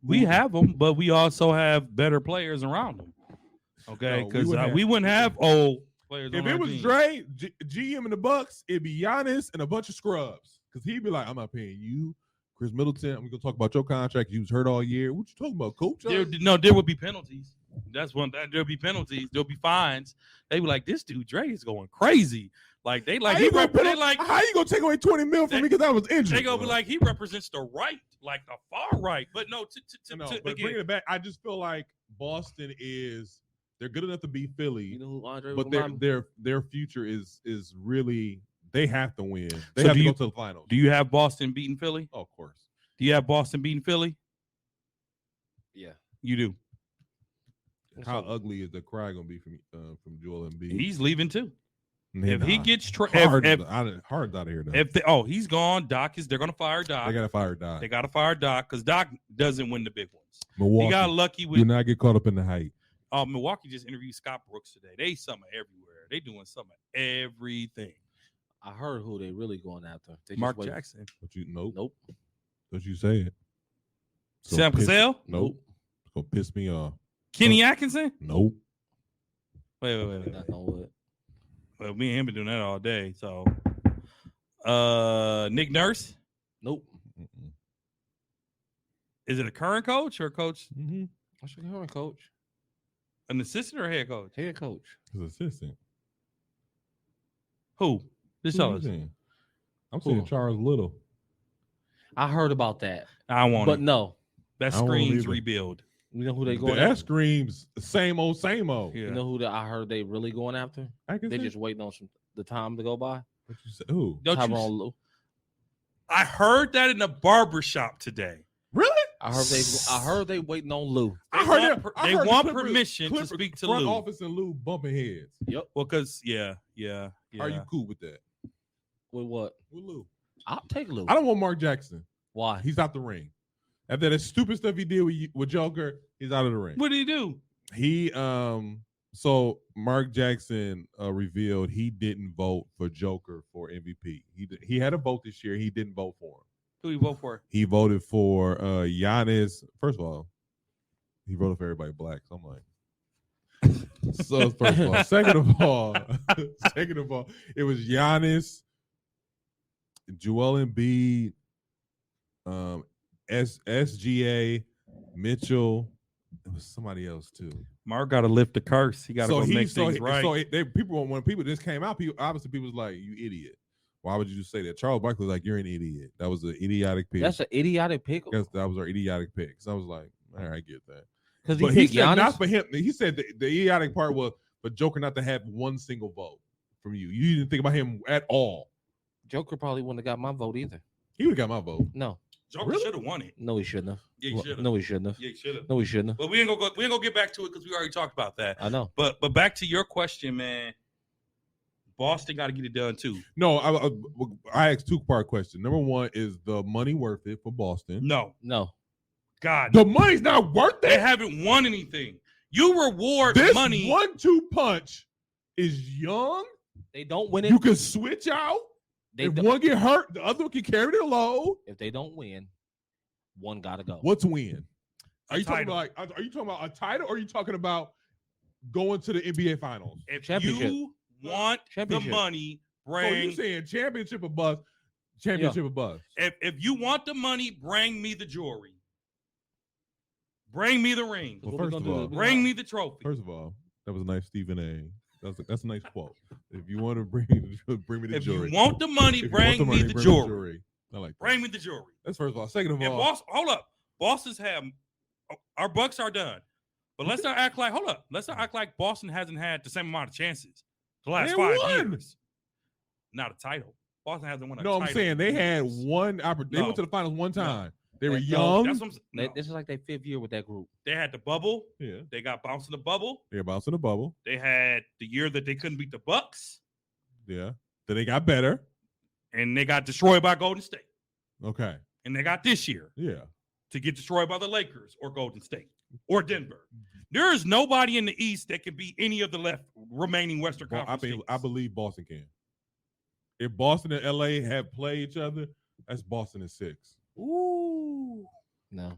We have them, but we also have better players around them. Okay,
No,
because we wouldn't have old players.
If
on
it
our
was
team.
Dre, GM in the Bucks, it'd be Giannis and a bunch of scrubs. Because he'd be like, I'm not paying you, Chris Middleton. I'm gonna talk about your contract. You was hurt all year. What you talking about, coach?
There would be penalties. That's one. There'll be penalties. There'll be fines. They be like, this dude Dre is going crazy. Like they like
how
he
you gonna how you gonna take away 20 mil from me because I was injured?
They gonna be like he represents the right, like the far right. But no,
but
again,
bringing it back, I just feel like Boston they're good enough to beat Philly,
You know who Andre
but
was
their future is really they have to win. They
So
have
do
to
you-
go to the finals.
do you have Boston beating Philly?
Oh, of course.
Do you have Boston beating Philly?
Yeah.
You do.
How ugly is the cry gonna be from Joel Embiid?
He's leaving too.
Nah.
If he gets
Harden's out of here now.
he's gone, they're gonna fire Doc.
They gotta fire Doc.
They gotta fire Doc because Doc doesn't win the big ones.
Milwaukee,
He got lucky
do
with
not get caught up in the hype.
Milwaukee just interviewed Scott Brooks today. They some of everywhere. They doing some of everything.
I heard who they really going after. They just
Mark
wait-
Don't
Jackson.
Nope.
you say it. It's
Sam
gonna piss-
Cassell?
Nope. It's gonna piss me off.
Kenny Atkinson?
Nope.
Wait.
Knock on wood.
Well, me and him been doing that all day. So Nick Nurse?
Nope.
Mm-mm.
Is it a current coach or a coach?
Mm-hmm.
What's your current coach?
An assistant or a head coach?
Head coach.
His assistant.
Who? Just
Who
tell
you
us.
saying? I'm saying
Who?
Charles Little.
I heard about that,
I want
but
it.
no.
That
I don't want
screams
either.
rebuild.
You know who they going
That
after?
screams same old, same old.
Yeah.
You know who I heard they really going after?
I can
They
say-
just waiting on the time to go by.
What you say? Who?
Don't you?
Tyronn Lue.
I heard that in the barber shop today.
Really?
I heard they waiting on Lou.
I heard
They
the
want
Clippers-
permission to
Clippers
speak to
front
Lou.
office and Lou bumping heads.
Yep.
Well, because yeah.
Are you cool with that?
With what?
With Lou?
I'll take Lou.
I don't want Mark Jackson.
Why?
He's out the ring. After that stupid stuff he did with Joker, he's out of the ring.
What did he do?
He so Mark Jackson revealed he didn't vote for Joker for MVP. He had a vote this year. He didn't vote for him.
Who you vote for?
He voted for Giannis. First of all, he voted for everybody black. So I'm like, so first of all, second of all, it was Giannis, Joel Embiid, SGA, Mitchell. It was somebody else too.
Mark got to lift the curse. He got to go make things right.
So when people just came out, people was like, "You idiot! Why would you just say that?" Charles Barkley was like, "You're an idiot. That was an idiotic pick.
That's an idiotic pick.
That was our idiotic pick." So I was like, "All right, I get that."
Because
he said not for him. He said the idiotic part was for Joker not to have one single vote from you. You didn't think about him at all.
Joker probably wouldn't have got my vote either.
He would have got my vote.
No.
Joker should have won it.
No, he shouldn't have.
Yeah, he should have.
No, he shouldn't have.
Yeah, he should have.
No, he shouldn't have.
But we ain't gonna get back to it because we already talked about that.
I know.
But back to your question, man. Boston got to get it done too.
No, I asked two-part question. Number one, is the money worth it for Boston?
No. God,
the money's not worth it.
They haven't won anything. You reward
this
money.
1-2 punch is young.
They don't win it.
You can switch out. If one get hurt, the other one can carry the load.
If they don't win, one gotta go.
What's win? Are you
title.
talking about a title, or are you talking about going to the NBA Finals?
If you want the money, bring.
So you saying championship or bust? Championship or bust?
If you want the money, bring me the jewelry. Bring me the ring.
Well, first of all,
bring me the trophy.
First of all, that was a nice Stephen A. That's a nice quote. If you want to bring me the jewelry.
If you want the money, bring me the jewelry.
I like that.
Bring me the jewelry.
That's first of all. Second of all,
hold up. Boston's have our Bucks are done, but let's not act like Let's not act like Boston hasn't had the same amount of chances the last 5 years. Not a title. Boston hasn't won a title.
No, I'm saying they had one opportunity. They went to the finals one time. They were young.
This is like their 5th year with that group.
They had the bubble.
Yeah.
They got bounced in the bubble.
They bounced in the bubble.
They had the year that they couldn't beat the Bucks.
Yeah. Then they got better.
And they got destroyed by Golden State.
Okay.
And they got this year.
Yeah.
To get destroyed by the Lakers or Golden State or Denver. There is nobody in the East that can beat any of the remaining Western Conference teams.
I believe Boston can. If Boston and LA have played each other, that's Boston in 6.
Ooh.
No.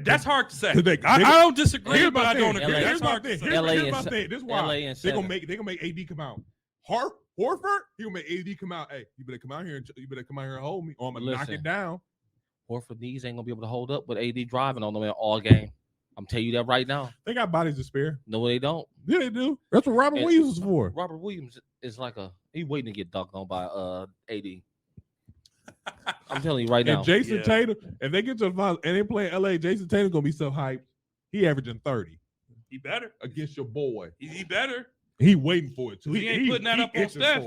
That's hard to say. I don't disagree, but I don't agree.
Here's my thing. Here's my thing. This is why
LA
they're gonna make AD come out. Horford, he gonna make AD come out. Hey, you better come out here and hold me, or I'm gonna knock it down.
Horford knees ain't gonna be able to hold up with AD driving on the way all game. I'm telling you that right now.
They got bodies to spare.
No, they don't.
Yeah, they do. That's what Robert Williams is for.
Robert Williams is like he waiting to get dunked on by AD. I'm telling you right now.
And Jason Tatum, if they get to the finals and they play LA, Jason Tatum's gonna be so hyped. He averaging 30.
He better
against your boy.
He better.
He waiting for it too.
He ain't putting that up on Steph.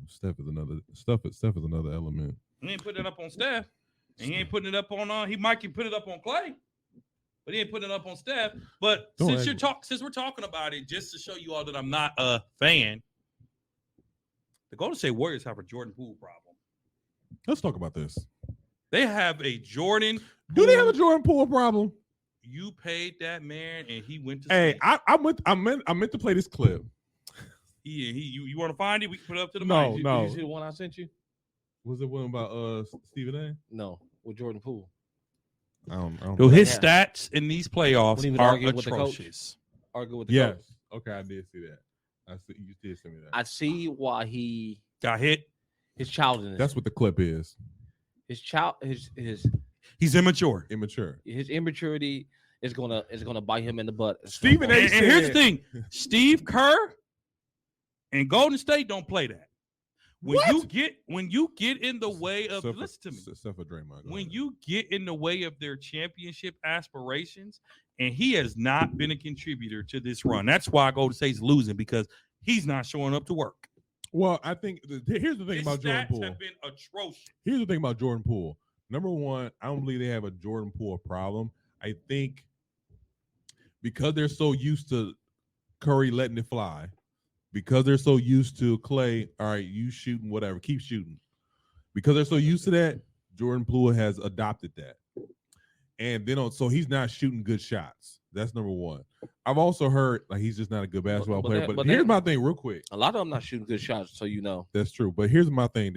Steph is another element.
He ain't putting it up on Steph. And he ain't putting it up on he might can put it up on Clay. But he ain't putting it up on Steph. But since we're talking about it, just to show you all that I'm not a fan, the Golden State Warriors have a Jordan Poole problem.
Let's talk about this.
They have a Jordan.
Do they have a Jordan Poole problem?
You paid that man, and he went to.
Hey, I meant to play this clip.
You want to find it? We can put it up to the
mic.
Did you see the one I sent you?
Was it one about Stephen A?
No, with Jordan Poole.
I don't
know. His stats in these playoffs are atrocious.
Argue with the coach.
Yes. Okay, I did see that. You did send me that.
I see why he
got hit.
His childishness.
That's what the clip is.
He's immature.
His immaturity is gonna bite him in the butt.
Stephen A.
And here's the thing: Steve Kerr and Golden State don't play that. When you get in the way of listen to me. When you get in the way of their championship aspirations, and he has not been a contributor to this run. That's why Golden State's losing, because he's not showing up to work.
Well, I think here's the thing about Jordan Poole.
Have been atrocious.
Here's the thing about Jordan Poole. Number one, I don't believe they have a Jordan Poole problem. I think because they're so used to Curry letting it fly, because they're so used to Clay, all right, you shooting, whatever, keep shooting. Because they're so used to that, Jordan Poole has adopted that. And then so he's not shooting good shots. That's number one. I've also heard like he's just not a good basketball player. But here's my thing, real quick.
A lot of them not shooting good shots, so you know.
That's true. But here's my thing.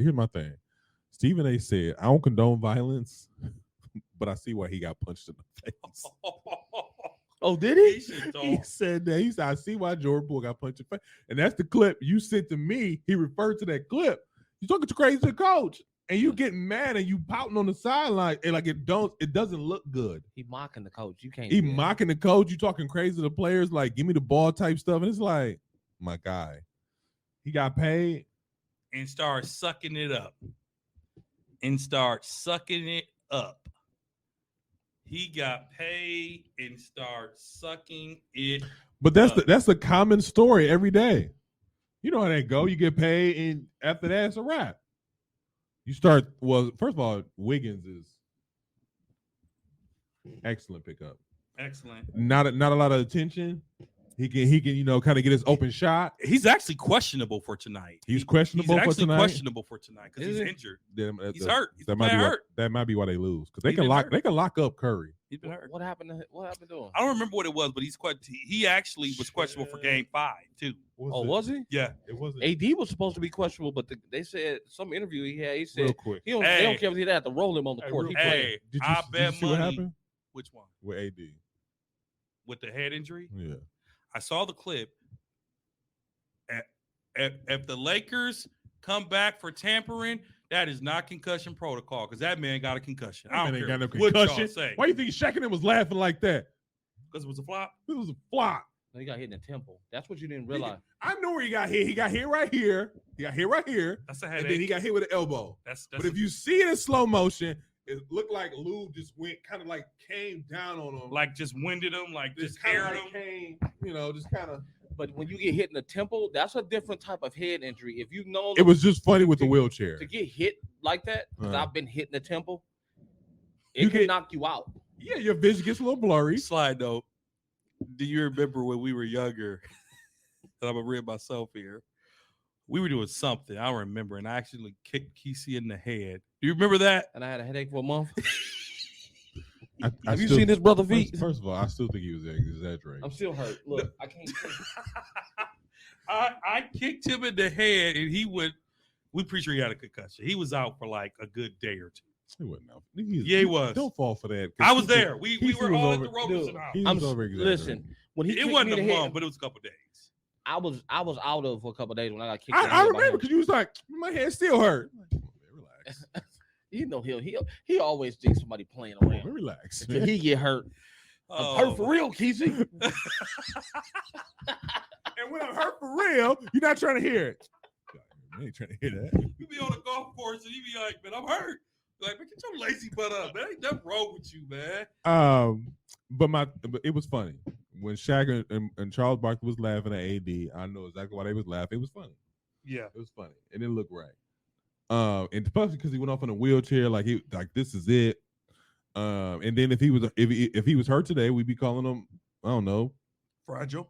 Stephen A. said, I don't condone violence, but I see why he got punched in the face.
Oh, did he?
He said that. He said, I see why Jordan Poole got punched in the face. And that's the clip you sent to me. He referred to that clip. You talking to crazy to the coach. And you getting mad and you pouting on the sideline. And like it doesn't look good.
He mocking the coach. You can't.
He mocking the coach. You talking crazy to the players, like give me the ball type stuff. And it's like, my guy. He got paid.
And start sucking it up. He got paid and start sucking it.
But that's a common story every day. You know how that go. You get paid, and after that, it's a wrap. You start. Well, first of all, Wiggins is excellent pickup.
Excellent.
Not a lot of attention. He can kind of get his open shot.
He's actually questionable for tonight.
He's questionable for tonight.
Questionable for tonight because he's injured. He's hurt.
That might be why they lose because they can lock up Curry.
He's been hurt.
What happened to him?
I don't remember what it was, but he actually was questionable for Game 5 too.
Was he?
Yeah,
it wasn't.
AD was supposed to be questionable, but they said some interview he had. He said
real quick.
They don't care if they have to roll him on the court.
Did you see what happened? Which one?
With AD.
With the head injury?
Yeah.
I saw the clip. If the Lakers come back for tampering, that is not concussion protocol because that man got a concussion. I don't care
got no
what y'all
concussion.
say.
Why do you think Shaq was laughing like that?
Because it was a flop?
It was a flop.
No, he got hit in the temple. That's what you didn't realize.
I know where he got hit. He got hit right here. He got hit right here.
That's a headache.
And then he got hit with an elbow.
But
if you see it in slow motion, it looked like Lou just went kind of like came down on him.
Like just winded him, like just aired him.
Came, just kind of.
But when you get hit in the temple, that's a different type of head injury. If you know,
it was just funny with the wheelchair
to get hit like that. Because I've been hit in the temple, it can knock you out.
Yeah, your vision gets a little blurry.
Slide note: do you remember when we were younger? And I'm gonna read myself here. We were doing something I don't remember, and I actually kicked Kesey in the head. Do you remember that?
And I had a headache for a month.
Have
you seen his brother feet?
First of all, I still think he was exaggerating.
I'm still hurt. Look, I can't.
I kicked him in the head, and we pretty sure he had a concussion. He was out for like a good day or two.
He wasn't out.
He was.
Don't fall for that.
I was there. We were all at the Robertson house.
Listen, when
it wasn't a month, but it was a couple days. I
was out of for a couple days when I got kicked.
I remember because you was like, my head still hurt. Relax.
You know he always thinks somebody playing around.
Relax.
Until he get hurt. I'm hurt for real, Kesey.
And when I'm hurt for real, you're not trying to hear it. I ain't trying to hear that.
You be on the golf course and you be like, man, I'm hurt. Like, man, get your lazy butt up, man. Ain't nothing wrong with you, man.
But it was funny when Shaq and Charles Barkley was laughing at AD. I know exactly why they was laughing. It was funny.
Yeah,
it was funny. It didn't look right. And especially because he went off in a wheelchair, like this is it. And then if he was hurt today, we'd be calling him, I don't know, fragile,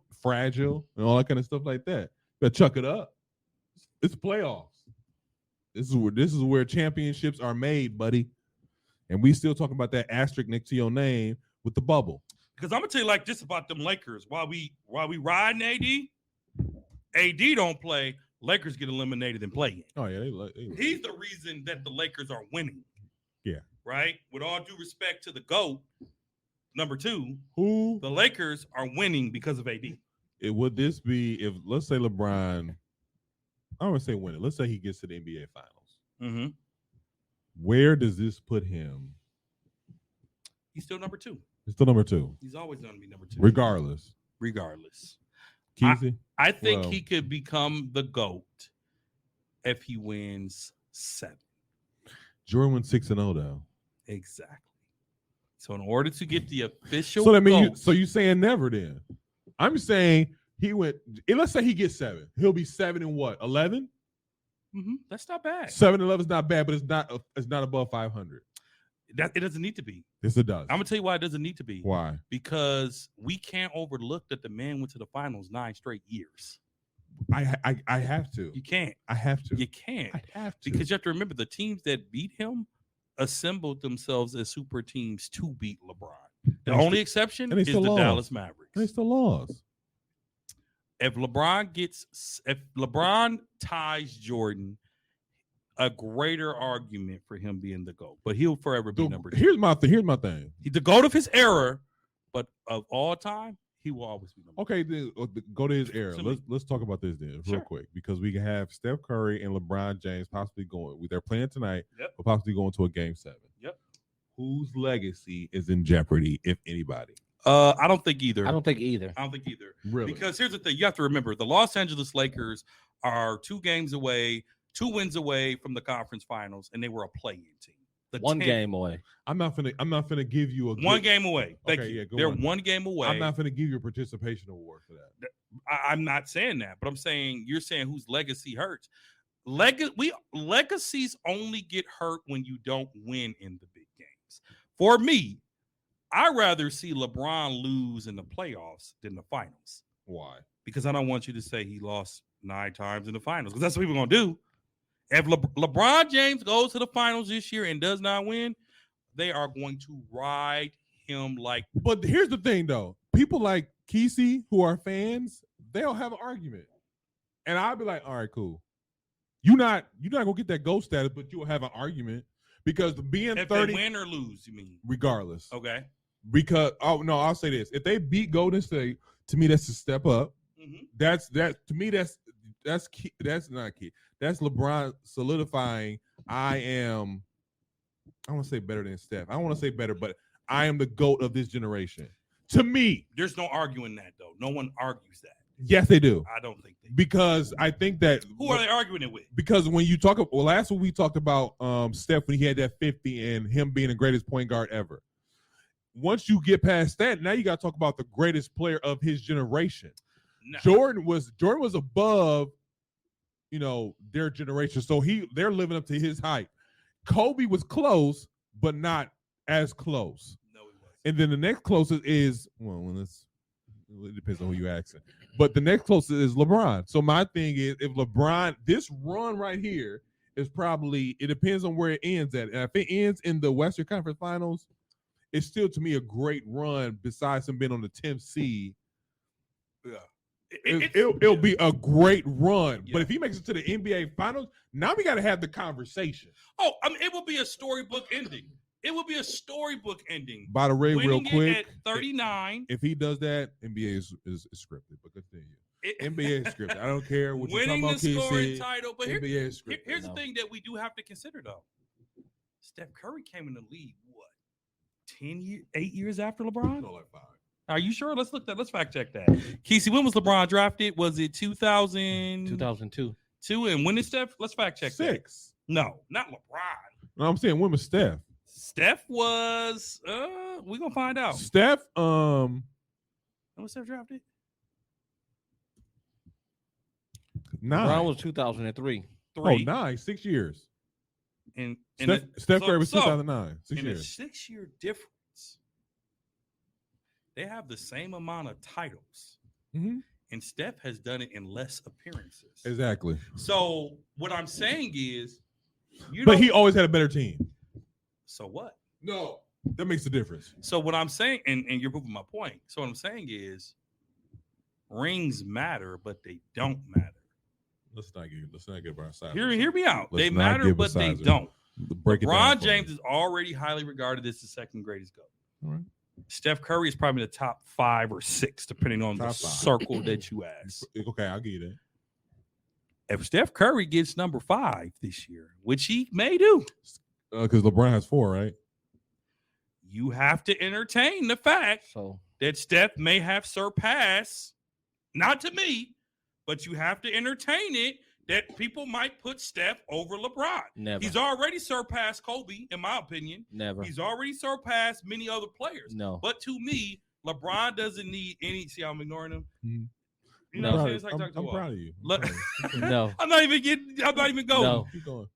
and all that kind of stuff like that. But chuck it up. It's playoffs. This is where championships are made, buddy. And we still talking about that asterisk next to your name with the bubble.
Because I'm gonna tell you like this about them Lakers. While we riding AD don't play. Lakers get eliminated in play-in.
Oh yeah,
he's the reason that the Lakers are winning.
Yeah,
right. With all due respect to the GOAT, number 2,
who
the Lakers are winning because of AD.
Would this be if let's say LeBron? I don't want to say winning. Let's say he gets to the NBA Finals.
Mm-hmm.
Where does this put him?
He's still number 2.
He's still number 2.
He's always going to be number 2,
regardless.
Kesey? I think he could become the GOAT if he wins 7.
Jordan went 6-0 though.
Exactly. So in order to get the official,
so that means you saying never then? I'm saying he went. Let's say he gets 7. He'll be 7 and what? 11.
Mm-hmm. That's not bad.
7-11 is not bad, but it's not above 500.
It doesn't need to be.
Yes, it does.
I'm gonna tell you why it doesn't need to be.
Why?
Because we can't overlook that the man went to the finals 9 straight years.
I have to.
You can't.
I have to.
You can't.
I have to.
Because you have to remember the teams that beat him assembled themselves as super teams to beat LeBron. The
And they
only exception
and they
is the
still lost.
Dallas
And they
Mavericks.
still lost.
If LeBron ties Jordan, a greater argument for him being the GOAT, but he'll forever be number 2.
Here's my thing.
He's the GOAT of his era, but of all time, he will always be number 2.
Okay, then, go to his era.
To me.
Let's talk about this then
Sure.
real quick, because we can have Steph Curry and LeBron James possibly going. They're playing tonight,
Yep.
but possibly going to a game 7.
Yep.
Whose legacy is in jeopardy, if anybody?
I don't think either.
I don't think either.
Really?
Because here's the thing: you have to remember the Los Angeles Lakers are 2 wins away from the conference finals, and they were a play-in team.
One game away.
I'm not gonna give you a
One game away. Thank
Okay,
you.
yeah, go
They're
on.
1 game away.
I'm not gonna give you a participation award for that.
I'm not saying that, but I'm saying you're saying whose legacy hurts. Legacies only get hurt when you don't win in the big games. For me, I'd rather see LeBron lose in the playoffs than the finals.
Why?
Because I don't want you to say he lost 9 times in the finals, because that's what people are gonna do. If LeBron James goes to the finals this year and does not win, they are going to ride him like.
But here's the thing, though. People like Kesey, who are fans, they'll have an argument, and I'll be like, "All right, cool. You're not gonna get that GOAT status, but you'll have an argument because being
If
30,
they win or lose, you mean?
regardless.
Okay.
Because I'll say this: if they beat Golden State, to me that's a step up.
Mm-hmm.
That's key. That's not key. That's LeBron solidifying. I want to say better than Steph. I don't want to say better, but I am the GOAT of this generation. To me,
There's no arguing that, though. No one argues that.
yes, they do.
I don't think they do.
Because I think that
Who are they arguing it with?
because when you talk about last week we talked about Steph when he had that 50 and him being the greatest point guard ever. Once you get past that, now you got to talk about the greatest player of his generation.
No.
Jordan was above, their generation, so they're living up to his height. Kobe was close, but not as close.
No, he wasn't.
And then the next closest is it depends on who you asking. But the next closest is LeBron. So my thing is, if LeBron, this run right here is probably, it depends on where it ends at. And if it ends in the Western Conference Finals, it's still to me a great run. Besides him being on the 10th seed, it'll be a great run.
Yeah.
But if he makes it to the NBA Finals, now we got to have the conversation.
Oh, I mean, it will be a storybook ending. It will be a storybook ending.
By the way, real
Winning it
quick,
at 39.
if he does that, NBA is scripted. But continue. NBA is scripted. I don't care what you're talking
Winning
about.
the scoring
KC.
title. But
NBA is scripted.
here's the thing that we do have to consider, though. Steph Curry came in the league, 8 years after LeBron?
No, like 5.
Are you sure? Let's fact check that. Kesey, when was LeBron drafted? Was it 2000?
2002.
And when is Steph? Let's fact check
6.
that. No, not LeBron.
No, I'm saying when was Steph?
Steph was we're gonna find out.
Steph,
When was Steph drafted?
9.
Brown was 2003.
3.
9, 6 years.
And
Steph Curry was
so
2009. 6
in a
years.
6-year difference, they have the same amount of titles.
Mhm.
And Steph has done it in less appearances.
Exactly.
So what I'm saying is,
But he always had a better team.
So what?
No, that makes a difference.
So what I'm saying, and you're proving my point. So what I'm saying is, rings matter, but they don't matter.
Let's not get by our side.
Hear me out.
Let's
They
not
matter,
give
but they
besides it.
don't.
Break it down
LeBron
for
James
me.
is already highly regarded as the second greatest GOAT.
All right.
Steph Curry is probably in the top 5 or 6, depending on the
Top 5.
circle that you ask.
Okay, I'll give you that.
If Steph Curry gets number 5 this year, which he may do,
Because LeBron has 4, right?
you have to entertain the fact
So
that Steph may have surpassed, not to me, but you have to entertain it that people might put Steph over LeBron.
never.
He's already surpassed Kobe, in my opinion.
Never.
He's already surpassed many other players.
No.
But to me, LeBron doesn't need any. See how I'm ignoring him?
Mhm.
You know
No.
what I'm saying? It's like
I'm
talking to a wall.
proud of you.
Look-
No.
I'm not even going.
No.
Keep going.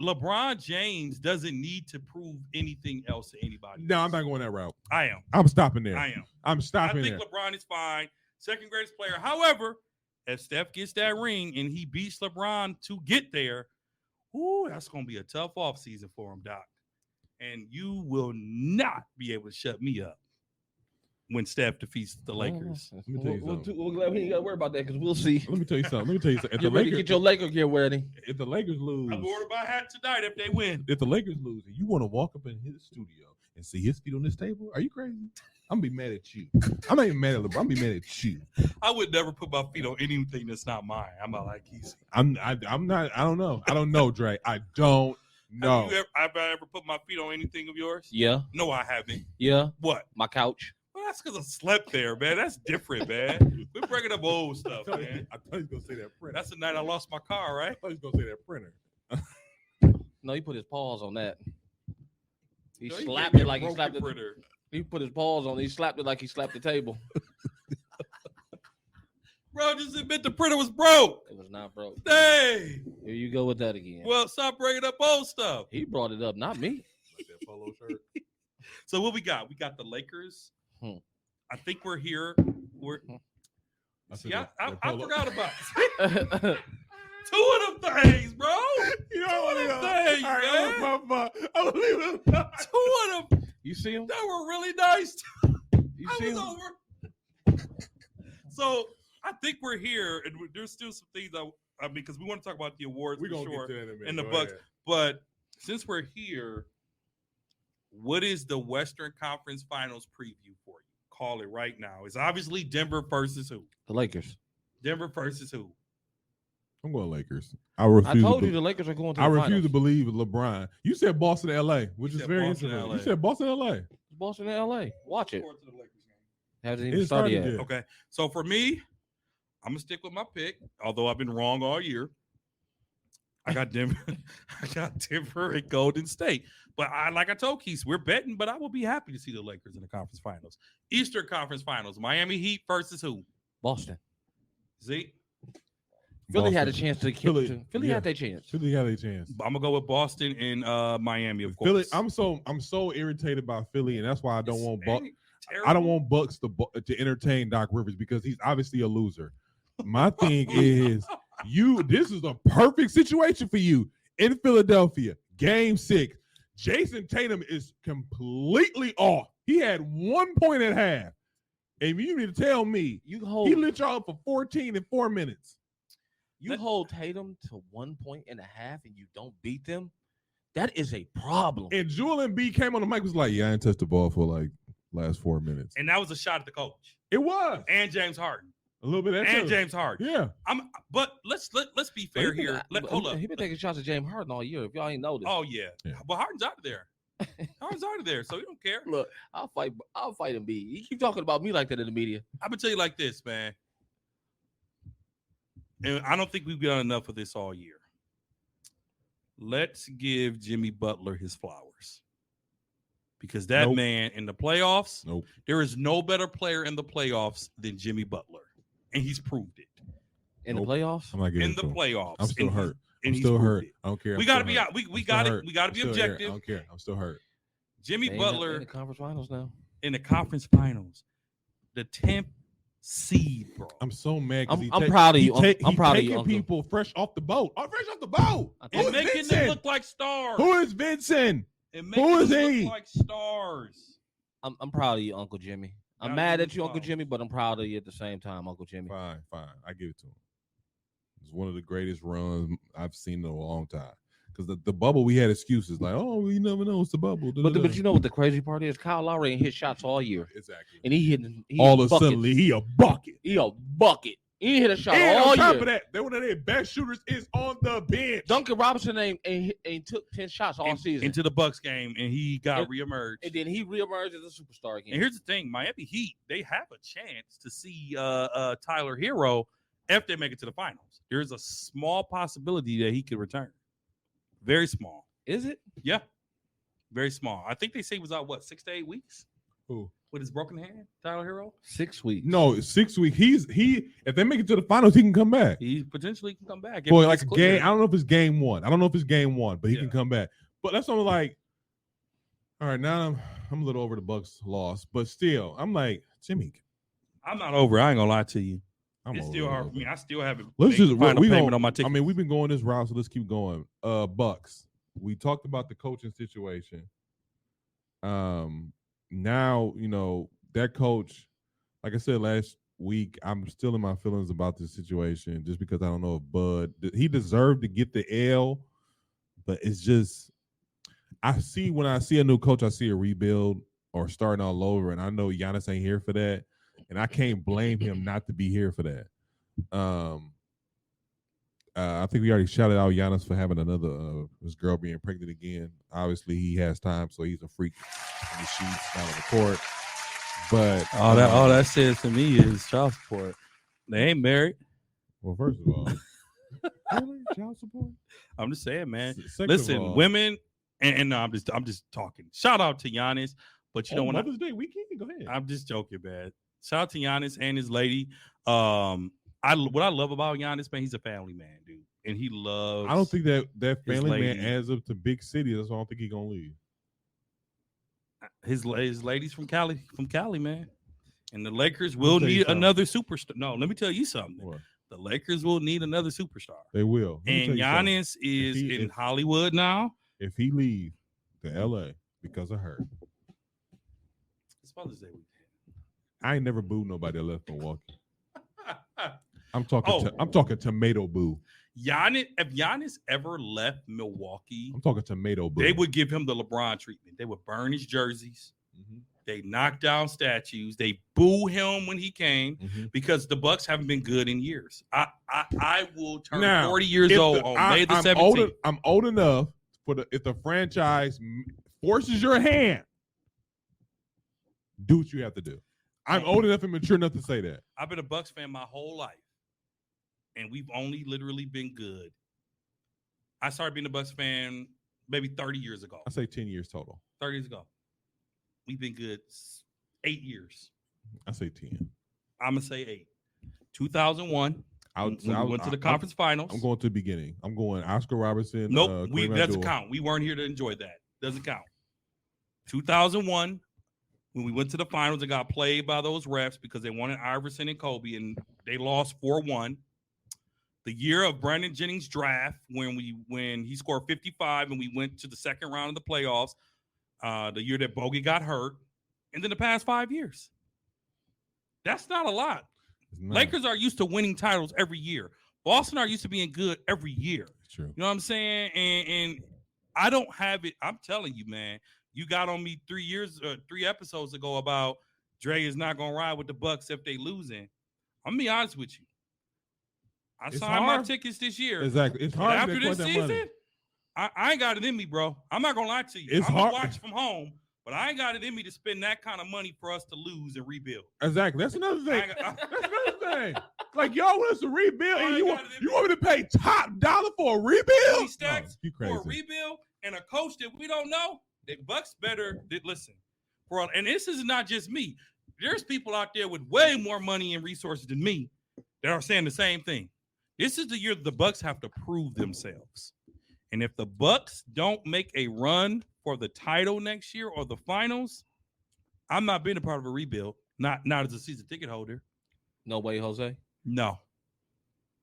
LeBron James doesn't need to prove anything else to anybody.
No, I'm
else.
not going that route.
I am.
I'm stopping there.
I am.
I'm
I
stopping
think
there.
LeBron is fine. Second greatest player. However, if Steph gets that ring and he beats LeBron to get there, ooh, that's going to be a tough offseason for him, Doc. and you will not be able to shut me up when Steph defeats the Lakers.
Let me tell you something.
We're glad we ain't got to worry about that because we'll see.
Let me tell you something. If
Get
the
ready to
Lakers,
get your Laker gear ready.
if the Lakers lose,
I'm ordering my hat tonight if they win.
if the Lakers lose, and you want to walk up in his studio and see his feet on this table, are you crazy? I'm gonna be mad at you. I'm not even mad at LeBron. I'm gonna be mad at you.
I would never put my feet on anything that's not mine. I'm not like he's.
I'm not. I don't know. I don't know, Dre. I don't know.
Have I ever put my feet on anything of yours?
Yeah.
No, I haven't.
Yeah.
What?
My couch.
Well, that's because I slept there, man. That's different, man. We're bringing up old stuff, man.
I thought he was gonna say that printer.
That's the night I lost my car, right?
I thought he was gonna say that printer.
No, he put his paws on that. He
No,
slapped
gave
it
me a
like he
broken
slapped it.
printer.
He put his paws on it. He slapped it like he slapped the table.
Bro, just admit the printer was broke.
It was not broke.
Dang.
Here you go with that again.
Well, stop bringing up old stuff.
He brought it up, not me.
Like that polo shirt.
So what we got? We got the Lakers. I think we're here.
said
I
that polo-
forgot about it. Two of them things, bro.
You
Two of them things, man.
I'm gonna leave it alone.
Two of them
You see him?
that were really nice.
You
I
see
was
him?
over. So I think we're here, and there's still some things I mean, because we want to talk about the awards
We're
for
gonna
sure,
get to that in a minute.
and the
Go
Bucks.
ahead.
But since we're here, what is the Western Conference Finals preview for you? Call it right now. It's obviously Denver versus who?
The Lakers.
Denver versus who?
I'm going Lakers. I refuse.
I told you the Lakers are going to the
I refuse to
finals.
believe LeBron. You said Boston, LA, which
You
is
said
very
Boston,
interesting.
LA.
You said Boston, LA.
Boston and LA. Watch it.
Forward to the Lakers game.
Hasn't
It
even started
started
yet.
yet.
Okay, so for me, I'm gonna stick with my pick, although I've been wrong all year. I got Denver. I got Denver and Golden State. But like I told Keith, we're betting, but I will be happy to see the Lakers in the conference finals. Eastern Conference Finals, Miami Heat versus who?
Boston.
Zeke.
Philly had a
Boston.
chance to
Philly,
Philly
yeah.
had their chance.
Philly had a chance.
I'm gonna go with Boston and Miami, of
Philly,
course.
I'm so irritated by Philly, and that's why I don't want Bucks.
Terrible.
I don't want Bucks to entertain Doc Rivers because he's obviously a loser. My thing is, this is a perfect situation for you in Philadelphia. Game 6. Jason Tatum is completely off. He had 1 point at half. And you need to tell me
You
he
hold
lit y'all up for 14 in 4 minutes.
you hold Tatum to 1.5 points and you don't beat them. That is a problem.
And Joel Embiid came on the mic was like, "Yeah, I ain't touched the ball for like last 4 minutes."
And that was a shot at the coach
It was
and James Harden
a little bit of that
and
too.
James Harden.
Yeah.
But let's be fair here. Hold up.
He been taking shots at James Harden all year. If y'all ain't noticed.
Oh yeah.
Yeah.
But Harden's out of there. Harden's out of there, so you don't care.
Look, I'll fight him. B. You keep talking about me like that in the media.
I'm gonna tell you like this, man. And I don't think we've done enough of this all year. Let's give Jimmy Butler his flowers. Because that
Nope.
man in the playoffs,
Nope.
there is no better player in the playoffs than Jimmy Butler. And he's proved it.
In
Nope.
the playoffs?
I'm not getting
In the
into it.
playoffs.
I'm still
And
hurt.
and
I'm
he's
still
proved
hurt.
it.
I don't care.
We
I'm
gotta
still
be
hurt.
out. We
I'm
got
still
it.
hurt.
We gotta be
I'm still here. I
objective.
don't care. I'm still hurt.
Jimmy
They in
Butler
the conference finals now.
in the conference finals, the 10th seed, bro.
I'm so mad because
I'm proud of you. I'm proud of you,
taking
Uncle.
people fresh off the boat. Oh, fresh off the boat.
I
Who
And
is
making
Vincent?
them look like stars.
Who is Vincent?
And making
who is
them
he?
look like stars.
I'm proud of you, Uncle Jimmy. I'm
Gotta
mad
give
at
him
you, Uncle
flowers.
Jimmy, but I'm proud of you at the same time, Uncle Jimmy.
Fine. I give it to him. It's one of the greatest runs I've seen in a long time. Because the bubble, we had excuses like, "Oh, you never know, it's the bubble."
But you know what the crazy part is? Kyle Lowry ain't hit shots all year,
exactly.
and he
All of a
buckets.
sudden, he a bucket.
He a bucket. He ain't hit a shot
And
all
on top
year.
of that, they're one of their best shooters is on the bench.
Duncan Robinson ain't took 10 shots all season,
Into the Bucks game, and he got
And-
reemerged.
and then he reemerged as a superstar again.
And here's the thing: Miami Heat, they have a chance to see Tyler Hero if they make it to the finals. There's a small possibility that he could return. Very small.
Is it?
Yeah, very small. I think they say he was out 6 to 8 weeks
Who?
with his broken hand. Tyler Hero.
6 weeks.
No, 6 weeks. He if they make it to the finals, he can come back.
He potentially can come back. if
For
he
like
gets
a
cleared.
game. I don't know if it's game 1. I don't know if it's game 1, but he
Yeah.
can come back. But that's something like, all right, now I'm a little over the Bucks loss, but still, I'm like, Jimmy,
I'm not over. I ain't gonna lie to you.
I'm
It's
over
still
it.
hard for me. I still haven't.
Let's
made
just
the final
we
payment
gonna,
on my ticket.
I mean, we've been going this route, so let's keep going. Bucks. We talked about the coaching situation. Now that coach, like I said last week, I'm still in my feelings about this situation just because I don't know if Bud he deserved to get the L, but it's just when I see a new coach, I see a rebuild or starting all over, and I know Giannis ain't here for that, and I can't blame him not to be here for that. I think we already shouted out Giannis for having another his girl being pregnant again. Obviously, he has time, so he's a freak in the sheets down on the court. But
all that says to me is child support. They ain't married.
Well, first of all, really? Child support?
I'm just saying, man.
Second
Listen,
of all,
women, and no, I'm just talking. Shout out to Giannis, but you know when
Mother's Day weekend, go ahead.
I'm just joking, man. Shout out to Giannis and his lady. What I love about Giannis, man, he's a family man, dude, and he loves.
I don't think that family man
lady.
adds up to big city. That's why I don't think he's gonna leave.
His ladies from Cali, man, and the Lakers will need another superstar. No, let me tell you something.
What?
The Lakers will need another superstar.
They will.
And Giannis is in Hollywood now.
If he leave to LA because of her,
it's Father's Day weekend.
I ain't never booed nobody that left Milwaukee. I'm talking tomato boo.
If Giannis ever left Milwaukee,
I'm talking tomato boo.
They would give him the LeBron treatment. They would burn his jerseys.
Mm-hmm.
They knock down statues. They boo him when he came because the Bucks haven't been good in years. I will turn 40 years old on May the 17th.
I'm old enough if the franchise forces your hand, do what you have to do. I'm old enough and mature enough to say that.
I've been a Bucks fan my whole life, and we've only literally been good. I started being a Bucks fan maybe 30 years ago.
I say 10 years total.
30 years ago. We've been good 8 years.
I say 10.
I'm going to say 8. 2001. We went to the conference finals.
I'm going to the beginning. I'm going Oscar Robertson.
Nope, doesn't count. We weren't here to enjoy that. Doesn't count. 2001, when we went to the finals and got played by those refs because they wanted Iverson and Kobe, and they lost 4-1. The year of Brandon Jennings' draft, when he scored 55 and we went to the second round of the playoffs, the year that Bogey got hurt, and then the past 5 years. That's not a lot. Lakers are used to winning titles every year. Boston are used to being good every year.
True.
You know what I'm saying? And I don't have it. I'm telling you, man. You got on me 3 episodes ago about Dre is not gonna ride with the Bucks if they losing. I'm gonna be honest with you. I signed my tickets this year.
Exactly. It's hard
after this season. I ain't got it in me, bro. I'm not gonna lie to you.
It's
I'm
hard.
gonna watch from home, but I ain't got it in me to spend that kind of money for us to lose and rebuild.
Exactly. That's another thing. That's another thing. Like y'all want us to rebuild, and you want me to pay top dollar for a rebuild?
Stacks for a rebuild and a coach that we don't know. The Bucks better listen. And this is not just me. There's people out there with way more money and resources than me that are saying the same thing. This is the year the Bucks have to prove themselves. And if the Bucks don't make a run for the title next year or the finals, I'm not being a part of a rebuild. Not as a season ticket holder.
No way, Jose.
No.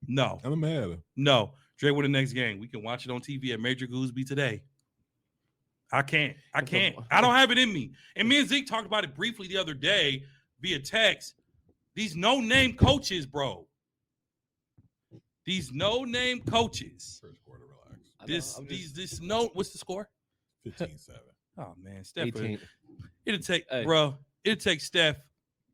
I'm mad.
No. Dre win the next game. We can watch it on TV at Major Gooseby today. I can't. I don't have it in me. And me and Zeke talked about it briefly the other day via text. These no-name coaches, bro. These no-name coaches.
First quarter, relax.
What's the score?
15-7.
Oh man, Steph.
18.
It'll take Steph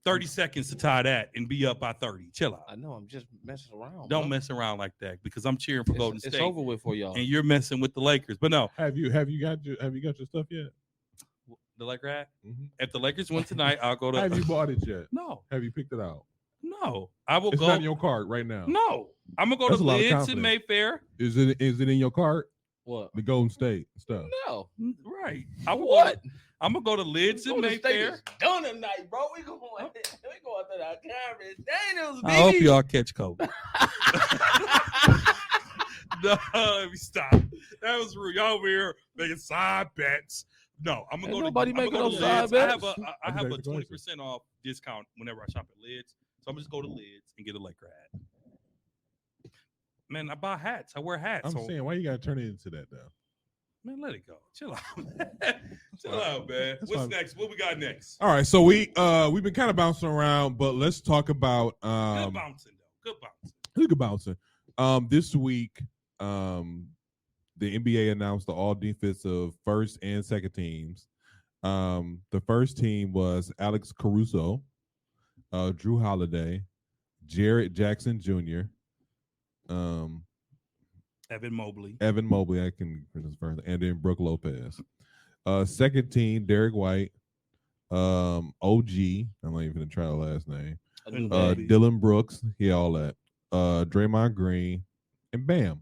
30 seconds to tie that and be up by 30. Chill out.
I know. I'm just messing around.
Don't mess around like that because I'm cheering for Golden State.
It's over with for y'all.
And you're messing with the Lakers. But no.
Have you got your stuff yet?
The Laker hat?
Mm-hmm.
If the Lakers win tonight, I'll go to.
Have you bought it yet?
No.
Have you picked it out?
No. I will
it's
go.
It's not in your cart right now.
No. I'm gonna go to Lids in Mayfair.
Is it in your cart?
What?
The Golden State stuff.
No.
Right.
What?
I'm gonna go to Lids in Mayfair.
Done tonight, bro. We going to that conference. Daniels,
I hope y'all catch COVID. No, let me stop. That was rude. Y'all over here making side bets. No, I'm gonna go.
Nobody
to,
making
those
side bets.
I have a 20% off discount whenever I shop at Lids. So I'm just go to Lids and get a Laker hat. Man, I buy hats. I wear hats.
I'm saying, why you gotta turn it into that though?
Man, let it go. Chill out. Chill out, man.
That's
What's
fine.
next? What we got next?
All right, so we've been kind of bouncing around, but let's talk about
Good bouncing, though. Good bouncing.
Good bouncing. This week, the NBA announced the all defensive first and second teams. The first team was Alex Caruso, Drew Holiday, Jarrett Jackson Jr.,
Evan Mobley.
I can pronounce first, and then Brooke Lopez. Second team, Derek White, OG. I'm not even gonna try the last name. Dylan Brooks, all that. Draymond Green, and Bam.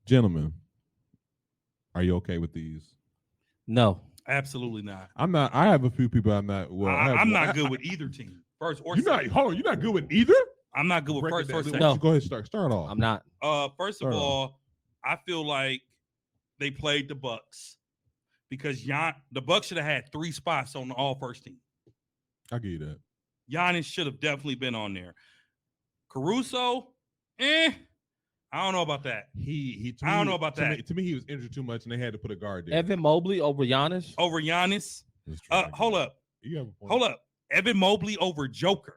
Gentlemen, are you okay with these?
No.
Absolutely not.
I'm not. I have a few people I'm not. Well,
I'm not good with either team. First or
you're
second.
not. Hold on, you're not good with either.
I'm not good with
Break
first
it
or
down.
second.
No.
Go ahead, start off.
I'm not.
First of all, I feel like they played the Bucks because the Bucks should have had 3 spots on the all first team.
I'll give you that.
Giannis should have definitely been on there. Caruso, I don't know about that. I don't know about that.
To me, he was injured too much, and they had to put a guard there.
Evan Mobley over Giannis.
Over Giannis. Hold up.
You have a point.
Hold up. Evan Mobley over Joker.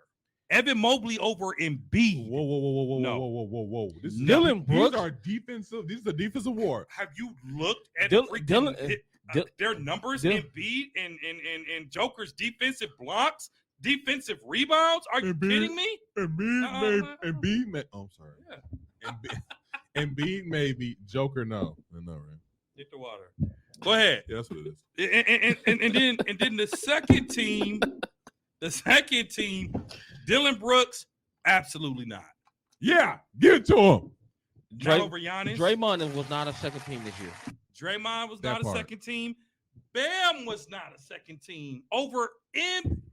Evan Mobley over Embiid.
Whoa.
No.
Whoa. This is
Dylan Brooks.
These are defensive. This is a defensive war.
Have you looked at their numbers? Embiid and Joker's defensive blocks, defensive rebounds? Are you kidding me?
Embiid may. Oh, I'm sorry.
Yeah.
Embiid maybe. Joker no. No, right?
Hit the water. Go ahead.
Yeah, that's what it is.
And then the second team, Dylan Brooks, absolutely not.
Yeah, give it to him.
Not over Giannis.
Draymond was not a second team this year.
Draymond was
That
not
part.
a second team. Bam was not a second team. Over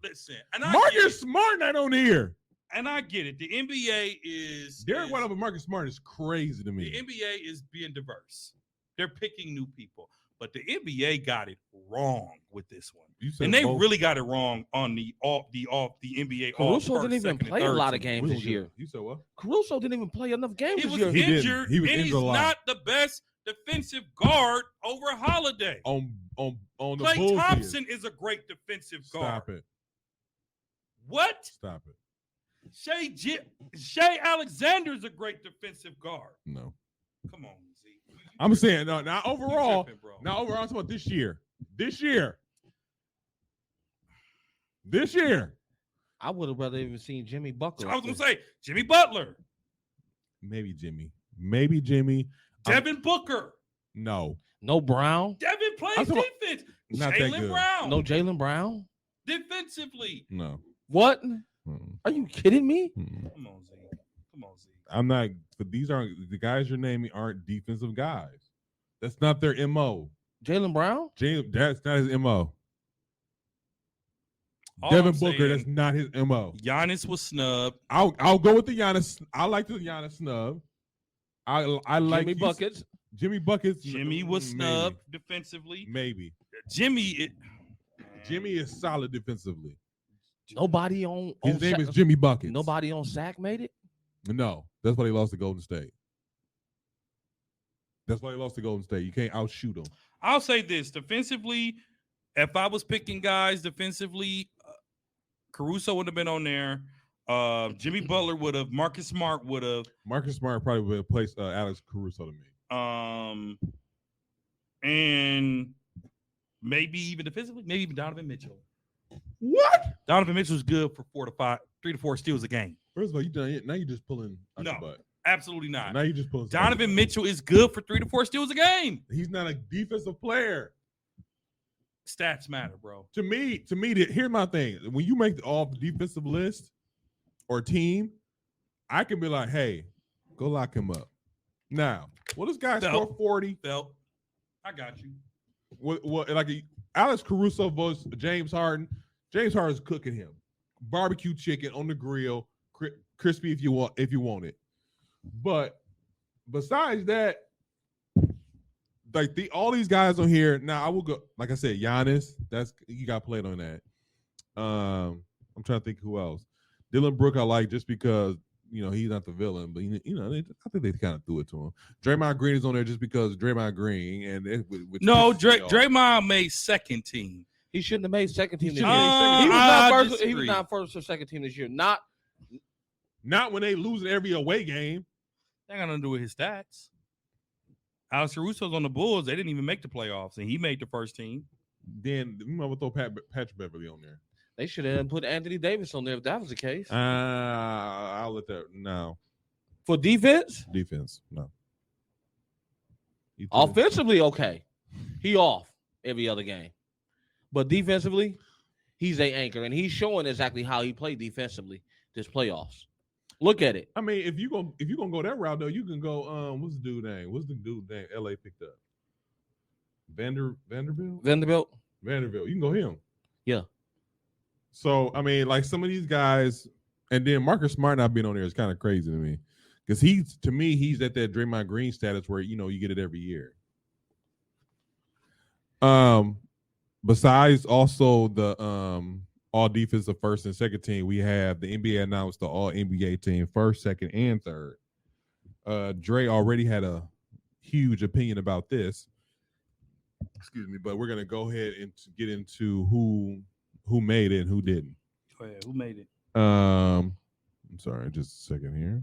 listen, and I
Marcus Smart not on here.
And I get it. The NBA is
Derek White over Marcus Smart is crazy to
the
me.
NBA is being diverse. They're picking new people, but the NBA got it wrong with this one, and they really got it wrong on the NBA.
Caruso didn't even play a lot of games this year.
You said what?
Caruso didn't even play enough games
He
this
was
year.
injured.
He was
and
injured
he's
a lot.
not the best defensive guard over Holiday.
On the
Klay
Bulls.
Thompson is a great defensive guard.
Stop it.
What?
Stop it.
Shea Alexander's a great defensive guard.
No.
Come on, Z.
I'm saying no. Now overall,
tripping, bro.
I'm talking about this year. This year.
I would have rather even seen Jimmy Butler.
I was gonna say Jimmy Butler,
Maybe Jimmy.
Devin Booker.
No.
No Brown.
Devin plays
I'm talking
defense.
not that
Jaylen
good.
Brown.
No Jaylen Brown.
Defensively.
No.
What?
Mm-mm.
Are you kidding me?
Mm-mm.
Come on, Z. Come on, Z.
I'm not. But these aren't the guys you're naming aren't defensive guys. That's not their MO.
Jaylen Brown?
That's not his MO.
All
Devin
I'm
Booker,
saying,
that's not his MO.
Giannis was snubbed.
I'll go with the Giannis. I like the Giannis snub. I like
Jimmy Buckets.
Jimmy Buckets.
Jimmy was snubbed defensively.
Maybe.
Jimmy
is solid defensively.
Nobody on
His name is Jimmy Buckets.
Nobody on Sac made it.
No, that's why they lost to Golden State. You can't outshoot them.
I'll say this defensively. If I was picking guys defensively, Caruso would have been on there. Jimmy Butler would have. Marcus Smart would have.
Marcus Smart probably would have placed Alex Caruso to me.
And maybe even defensively, maybe even Donovan Mitchell.
What?
Donovan Mitchell's good for 3 to 4 steals a game.
First of all, now you're just pulling out your butt.
Absolutely not.
Now you just pulling.
Donovan Mitchell is good for 3 to 4 steals a game.
He's not a defensive player.
Stats matter, bro.
To me, here's my thing. When you make the all defensive list or team, I can be like, hey, go lock him up. Now, will this guy score 40?
Felt. I got you.
What like Alex Caruso versus James Harden. James Harden's cooking him. Barbecue chicken on the grill, crispy if you want it. But besides that, like all these guys on here, now I will go, like I said, Giannis, that's you got played on that. I'm trying to think who else. Dylan Brooks I like just because he's not the villain, but I think they kind of threw it to him. Draymond Green is on there just because Draymond Green, and
no, Draymond made second team.
He shouldn't have made second team this year.
He
He was not first.
disagree.
He was not first or second team this year. Not
when they losing every away game.
That got nothing to do with his stats. Alex Caruso's on the Bulls. They didn't even make the playoffs, and he made the first team.
Then we might throw Patrick Beverly on there.
they should have put Anthony Davis on there if that was the case.
I'll let that no.
For defense,
No.
offensively, okay. He off every other game. But defensively, he's a anchor, and he's showing exactly how he played defensively this playoffs. Look at it.
I mean, if you gonna go that route though, you can go. What's the dude name? What's the dude name? LA picked up Vanderbilt. You can go him.
Yeah.
So I mean, like some of these guys, and then Marcus Smart not being on there is kind of crazy to me, because he's at that Draymond Green status where you get it every year. Besides also the all defensive first and second team, we have the NBA announced the all NBA team first, second, and third. Dre already had a huge opinion about this. Excuse me, but we're gonna go ahead and get into who made it and who didn't.
Go ahead. Who made it?
I'm sorry, just a second here.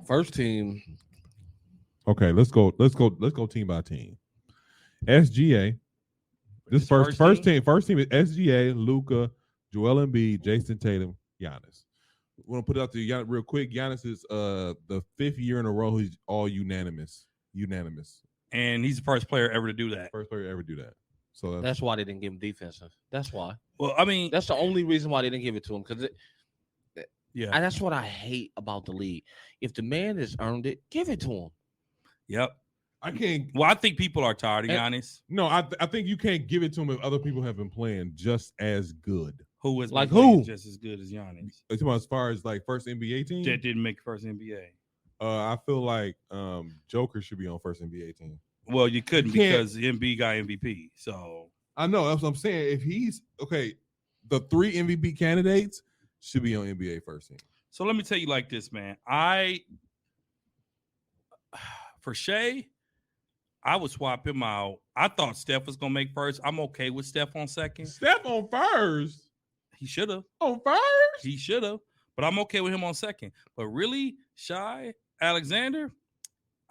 First team.
Okay, let's go team by team. SGA. This first team is SGA, Luka, Joel Embiid, Jason Tatum, Giannis. We're gonna put it out to Giannis real quick. Giannis is the 5th year in a row he's all unanimous.
And he's the first player ever to do that.
First player to ever do that. So
That's why they didn't give him defensive. That's why.
Well, I mean,
That's the only reason why they didn't give it to him. Because
yeah.
and that's what I hate about the league. If the man has earned it, give it to him.
Yep.
I can't.
Well, I think people are tired of Giannis.
No, I think you can't give it to him if other people have been playing just as good.
Who is
like who?
Just as good as Giannis.
As far as like first NBA team
that didn't make first NBA.
I feel like Joker should be on first NBA team.
Well, you couldn't because Embiid got MVP. So
I know that's what I'm saying. If he's okay, the 3 MVP candidates should be on NBA first team.
So let me tell you like this, man. For Shea, I would swap him out. I thought Steph was gonna make first. I'm okay with Steph on second.
Steph on first.
He should have.
On first?
He should have. But I'm okay with him on second. But really, Shai Alexander,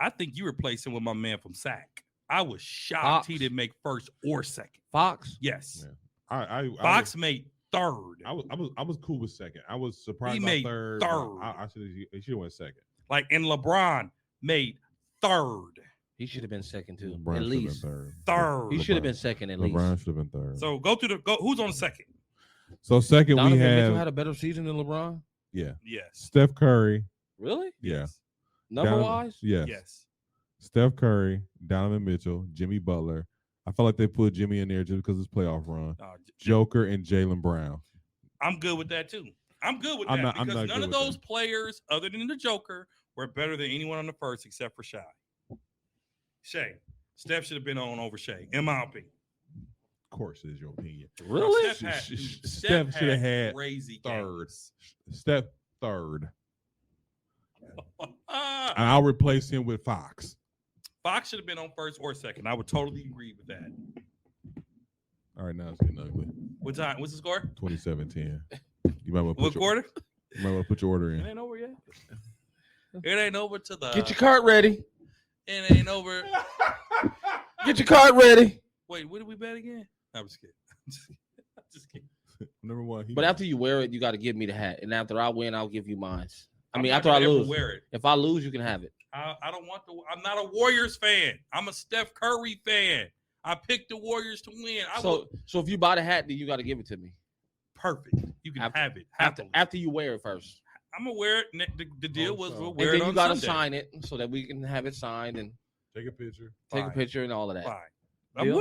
I think you replaced him with my man from SAC. I was shocked he didn't make first or second.
Fox?
Yes.
Yeah.
Fox made third.
I was cool with second. I was surprised
he
by
made
third. I should have went second.
Like, and LeBron made third.
He should have been second too.
LeBron
at least
third.
He should have been second at least.
LeBron should have been third.
So go. Who's on second?
So second
Donovan
we have
Mitchell had a better season than LeBron.
Yeah.
Yes.
Steph Curry.
Really?
Yeah.
Number wise?
Yes.
Yes.
Steph Curry, Donovan Mitchell, Jimmy Butler. I felt like they put Jimmy in there just because it's playoff run. Joker and Jaylen Brown.
I'm good with that too. I'm good with that because none of those players, other than the Joker, were better than anyone on the first except for Shai. Steph should have been on over Shai, in my opinion.
Of course, it is your opinion.
Really?
Steph should have had
crazy
third.
games.
Steph third. And I'll replace him with Fox.
Fox should have been on first or second. I would totally agree with that.
All right, now it's getting ugly.
What time? What's the score?
27-10. You might want to
What quarter?
You might want to put your order in.
It ain't over yet. It ain't over to the.
Get your card ready.
It ain't over.
Get your card ready.
Wait, what did we bet again? I'm just kidding. I'm just kidding.
Number one.
But after you wear it, you got to give me the hat. And after I win, I'll give you mine. After I lose.
Wear it.
If I lose, you can have it.
I don't want I'm not a Warriors fan. I'm a Steph Curry fan. I picked the Warriors to win.
So if you buy the hat, then you got to give it to me.
Perfect. You can have it.
After you wear it first.
I'm gonna wear it. The deal was we'll wear
and
it
then
on
you got to
Sunday.
sign it so that we can have it signed and
take a picture.
Take a picture and all of that.
Fine. I'm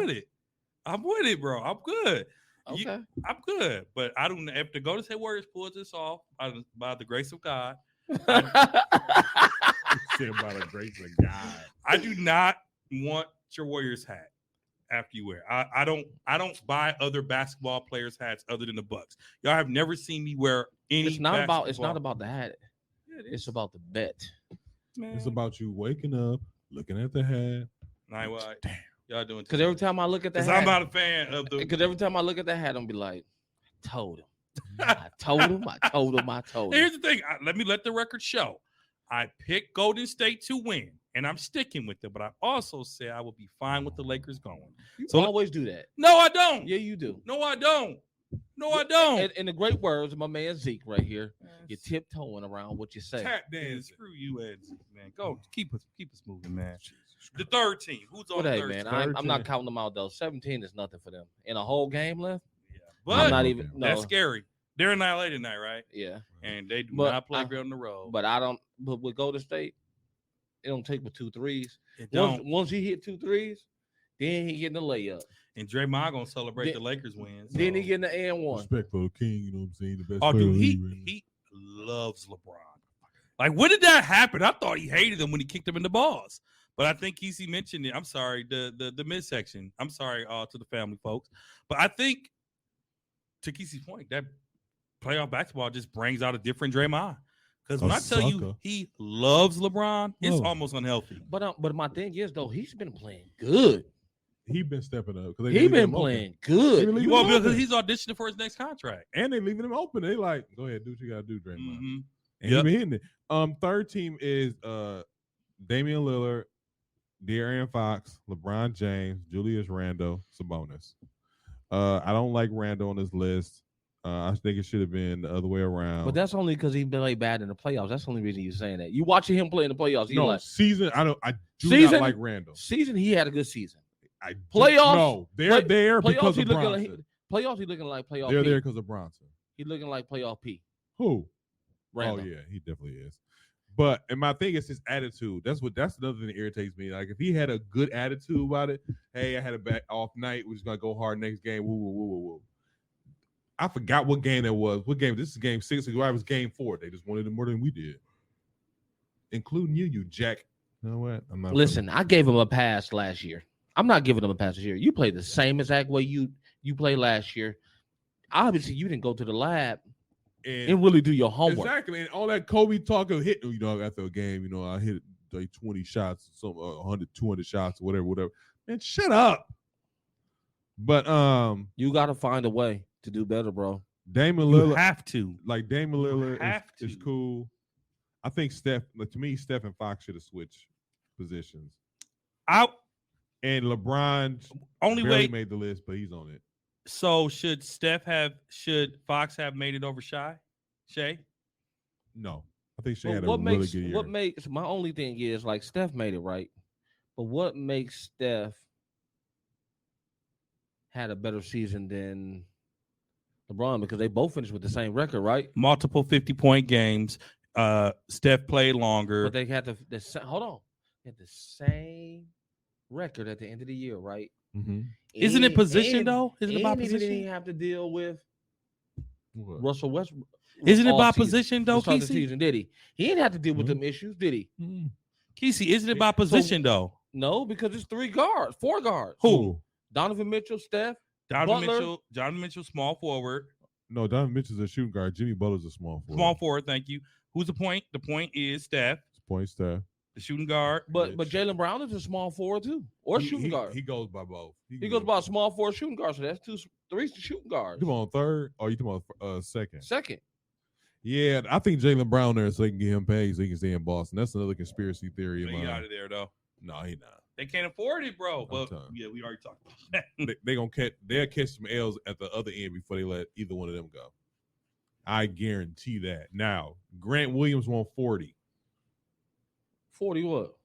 with it, bro. I'm good.
Okay.
I'm good. But I don't have to go to say Warriors pulls this off by the grace of God.
By the grace of God.
I do not want your Warriors hat after you wear it. I don't buy other basketball players' hats other than the Bucks. Y'all have never seen me wear any
It's not about
basketball.
the hat.
Yeah, it
It's
is,
about the bet.
man.
It's about you waking up, looking at the hat.
Nah, what?
Damn.
Y'all doing?
Because every time I look at the
because
hat,
I'm not a fan of the.
because every time I look at the hat, I'm be like, I told him. I told him. I told him. I told him.
Here's the thing. Let the record show. I picked Golden State to win, and I'm sticking with it. But I also said I would be fine with the Lakers going.
You
So
always do that.
no, I don't.
Yeah, you do.
No, I don't. No, I don't.
In the great words of my man Zeke right here, you're tiptoeing around what you say.
Tap
Man,
dancing.
screw you, Ed. Man, go keep us moving, man. The third team. Who's on
But
the
hey,
third
man,
team?
I'm not counting them out though. 17 is nothing for them. In a whole game left,
Yeah.
I'm
But
not even. No,
that's scary. They're in LA tonight, right?
yeah.
And they do
But
not play great on the road.
But I don't. But with Golden State, it don't take but 2 threes.
It
Once he hit 2 threes, then he getting the layup.
And Draymond gonna celebrate
Then-
the Lakers wins.
Then he getting the and one.
Respect for the king, you know what I'm saying? The best
Oh,
player in
dude,
the league right now.
he loves LeBron. Like, when did that happen? I thought he hated him when he kicked him in the balls. But I think Kesey mentioned it. I'm sorry, the midsection. I'm sorry to the family folks. But I think, to Kesey's point, that playoff basketball just brings out a different Draymond. Because when I tell you
sucker.
he loves LeBron, it's
Love him.
almost unhealthy.
But my thing is though, he's been playing good.
He been stepping up.
He been playing good.
They
Well,
leaving him
because
open.
he's auditioning for his next contract.
And they leaving him open. They like, go ahead, do what you gotta do, Draymond.
Mhm.
And
Yep.
he been hitting it. Third team is Damian Lillard, De'Aaron Fox, LeBron James, Julius Randle, Sabonis. I don't like Randle on this list. I think it should have been the other way around.
But that's only because he played bad in the playoffs. That's the only reason you're saying that. You watching him play in the playoffs. You
no
like
season. I do
Season?
not like Randle.
season. He had a good season.
I do-
Playoffs?
No, they're there
Playoffs.
because
He
of
looking
Bronson.
like playoffs. He looking like playoff.
They're
P.
there because of Bronson.
He looking like playoff P.
Who?
Randall.
Oh yeah, he definitely is. But and my thing is his attitude. That's another thing that irritates me. Like if he had a good attitude about it, hey, I had a bad off night. We're just gonna go hard next game. Woo, woo, woo, woo, woo. I forgot what game that was. What game? This is game 6. It was game 4. They just wanted it more than we did, including you, Jack. You know what? I'm not.
Listen, I gave him a pass last year. I'm not giving him a pass this year. You played the same exact way you played last year. Obviously, you didn't go to the lab and really do your homework.
Exactly, and all that Kobe talk of hit. You know, after a game, you know, I hit like 20 shots, some 100, 200 shots, or whatever. Man, shut up. But
You got to find a way to do better, bro.
Damon
You
Lillard,
have to.
like Damon Lillard
have
is
to.
cool. I think Steph, like, to me, Steph and Fox should have switched positions.
Out.
And LeBron
Only
barely
way.
made the list, but he's on it.
So should Fox have made it over Shay?
No, I think she
But
had a
what
really
makes
good year.
what makes my only thing is like Steph made it right, but what makes Steph had a better season than LeBron because they both finished with the same record, right?
Multiple 50-point games. Steph played longer.
But they had hold on, they had the same record at the end of the year, right?
Mm-hmm.
Isn't it position
And-
though? Isn't it by
and he didn't
position?
even have to deal with
What?
Russell Westbrook.
Isn't it
all
by
season.
position
To
though,
start the
Kesey?
season, did he? He didn't have to deal with
No.
them issues, did he?
Mm.
Kesey, isn't it by position though?
No, because it's 4 guards.
Who?
Donovan Mitchell, Steph.
Donovan
Butler.
Mitchell, small forward.
No, Donovan Mitchell's a shooting guard. Jimmy Butler's a small forward.
Small forward, thank you. Who's the point? The point is Steph,
Point Steph.
the shooting guard.
But
Mitch.
Jalen Brown is a small forward too, or
He-
shooting
he,
guard.
He goes by both.
He goes by a small forward shooting guard, so that's 3 shooting guards.
Come on, third. Or you talking about second?
Second.
Yeah, I think Jalen Brown there so they can get him paid so he can stay in Boston. That's another conspiracy theory of
He out
mine.
of there though.
No, he not.
They can't afford it, bro.
I'm
But
telling
yeah, we already talked about that.
They gonna catch. They'll catch some L's at the other end before they let either one of them go. I guarantee that. Now, Grant Williams won 40
40 what?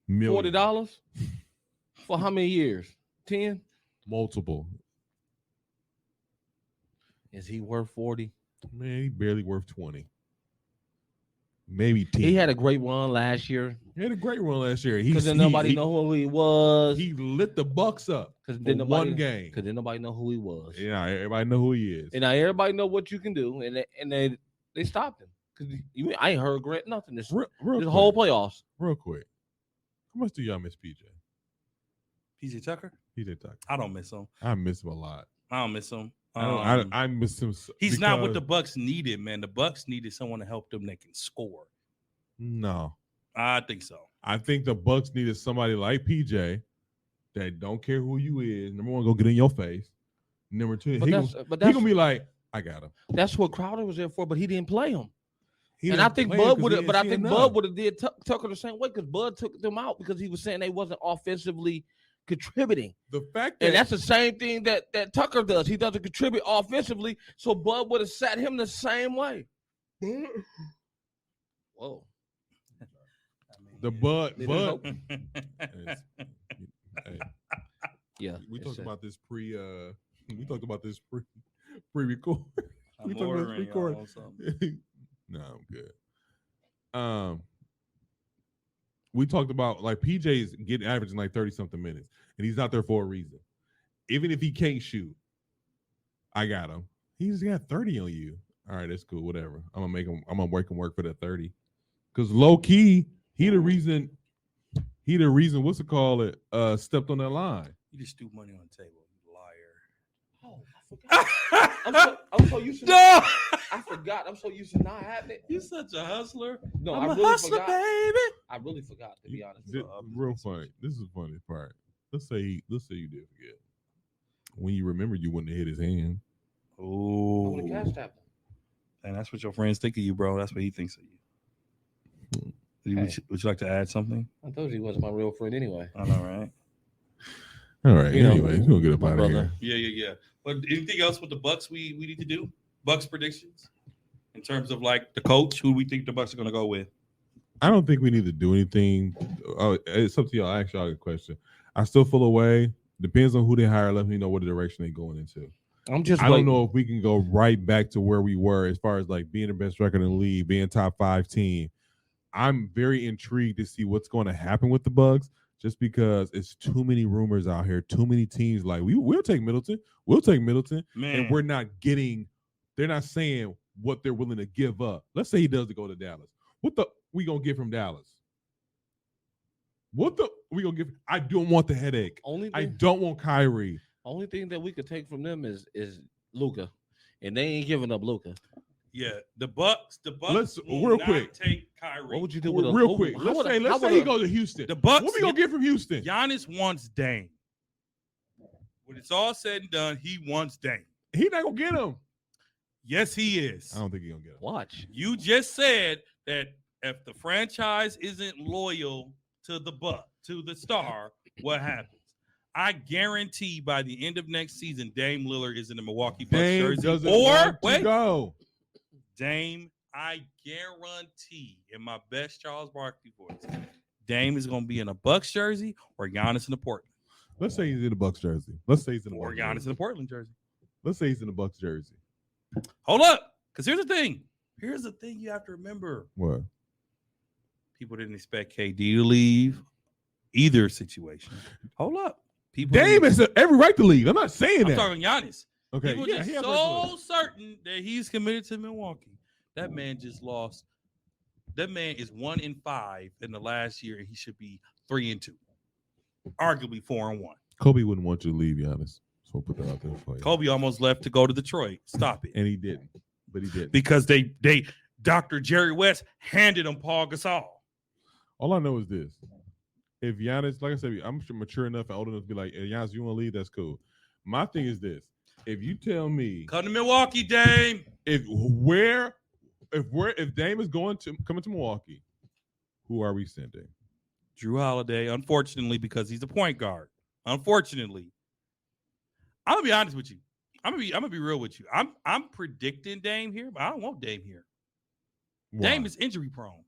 million.
$40 for how many years? 10.
Multiple.
Is he worth 40?
Man, he barely worth 20. Maybe 10.
He had a great run last year
He had a great run last year.
because then nobody know who he was.
He lit the Bucks up
Because
for
then nobody
one game.
Because then nobody know who he was.
Yeah, everybody know who he is.
And now everybody know what you can do, and they stopped him. Because I ain't heard Grant nothing this
Real
this
quick,
whole playoffs.
real quick. How much do y'all miss PJ?
PJ Tucker?
PJ Tucker.
I don't miss him.
I miss him a lot.
I don't miss him.
I miss him.
He's not what the
because-
Bucks needed, man. The Bucks needed someone to help them that can score.
No,
I think so.
I think the Bucks needed somebody like PJ that don't care who you is. Number one, go get in your face. Number two,
But
he
that's
gonna be like, I got him.
that's what Crowder was there for, but he didn't play him.
He
And
didn't
I think
play him
Bud
'cause
would
he
have,
didn't
but I
see
think
enough.
Bud would have did Tucker the same way because Bud took them out because he was saying they wasn't offensively contributing.
The fact that
And that's the same thing that Tucker does. He doesn't contribute offensively, so Bud would have sat him the same way. Whoa.
the Bud
Did it
Bud.
help?
Hey,
Yeah.
we
it's
talked
a-
about this we talked about this pre-record.
I'm
We talked about
ordering
record.
y'all something.
No, I'm good. We talked about like PJ's getting averaging like 30 something minutes, and he's not there for a reason. Even if he can't shoot, I got him. He's got 30 on you. All right, that's cool. Whatever. I'm gonna make him work for that 30. Because low key, he the reason. What's it called? It stepped on that line.
You just threw money on the table, you liar.
Oh, I forgot. I'm so used to
No,
I forgot. I'm so used to not having it.
you such a hustler.
No,
I'm
I
a
really
hustler,
forgot.
baby.
I really forgot, to be honest.
Real funny. This is the funny part. Let's say you did forget. When you remember, you wouldn't have hit his hand.
I would have
Oh,
cashed that.
and that's what your friends think of you, bro. That's what he thinks of you. Would you like to add something?
I told you he wasn't my real friend anyway.
I know, right?
All right.
You know,
Anyways, we're gonna get up
my
out of
brother.
here.
Yeah. But anything else with the Bucks we need to do? Bucks predictions in terms of like the coach, who we think the Bucks are going to go with.
I don't think we need to do anything. Oh, it's up to y'all. I ask y'all a question. I still feel away. Depends on who they hire. Let me know what direction they're going into.
I'm just
I don't
waiting.
know if we can go right back to where we were as far as like being the best record in the league, being top 5 team. I'm very intrigued to see what's going to happen with the Bucks, just because it's too many rumors out here, too many teams. Like we'll take Middleton,
Man,
and we're not getting. They're not saying what they're willing to give up. Let's say he does go to Dallas. What the we gonna get from Dallas? What the we gonna give? I don't want the headache. I don't want Kyrie.
Only thing that we could take from them is Luka, and they ain't giving up Luka.
yeah, the Bucks.
Let's-
will
real
not
quick.
take Kyrie.
What would you do with a
Real quick.
how would a-
Let's
how
say
would
he
a-
goes to Houston.
The Bucks.
What we gonna get from Houston?
Giannis wants Dame. When it's all said and done, he wants Dame.
He not gonna get him.
Yes, he is.
I don't think he gonna get him.
Watch.
You just said that if the franchise isn't loyal to the star, what happens? I guarantee by the end of next season, Dame Lillard is in the Milwaukee Bucks
Dame
jersey.
doesn't
Or
want to
wait,
go.
Dame, I guarantee in my best Charles Barkley voice, Dame is going to be in a Bucks jersey or Giannis in the Portland.
Let's say he's in the Bucks jersey. Let's say he's in the
Or
Bucks
Giannis
jersey.
in the Portland jersey.
Let's say he's in the Bucks jersey.
Hold up, because here's the thing. Here's the thing you have to remember.
What?
People didn't expect KD to leave either situation. Hold up. People
Dame
didn't-
has every right to leave. I'm not saying
I'm
that.
talking Giannis.
Okay.
People
Yeah,
just
he has right to
so
leave.
certain that he's committed to Milwaukee. That man just lost. That man is 1-5 in the last year, and he should be 3-2, arguably 4-1.
Kobe wouldn't want you to leave, Giannis. So I'll put that out there for you.
Kobe almost left to go to Detroit. Stop it,
And he didn't. But he didn't.
because they Dr. Jerry West handed him Paul Gasol.
All I know is this. If Giannis, like I said, I'm sure mature enough and old enough to be like, hey, Giannis, you want to leave? That's cool. My thing is this. If you tell me
Come to Milwaukee, Dame.
if Dame is coming to Milwaukee, who are we sending?
Drew Holiday, unfortunately, because he's a point guard. Unfortunately, I'm gonna be honest with you. I'm gonna be real with you. I'm predicting Dame here, but I don't want Dame here.
Why?
Dame is injury prone.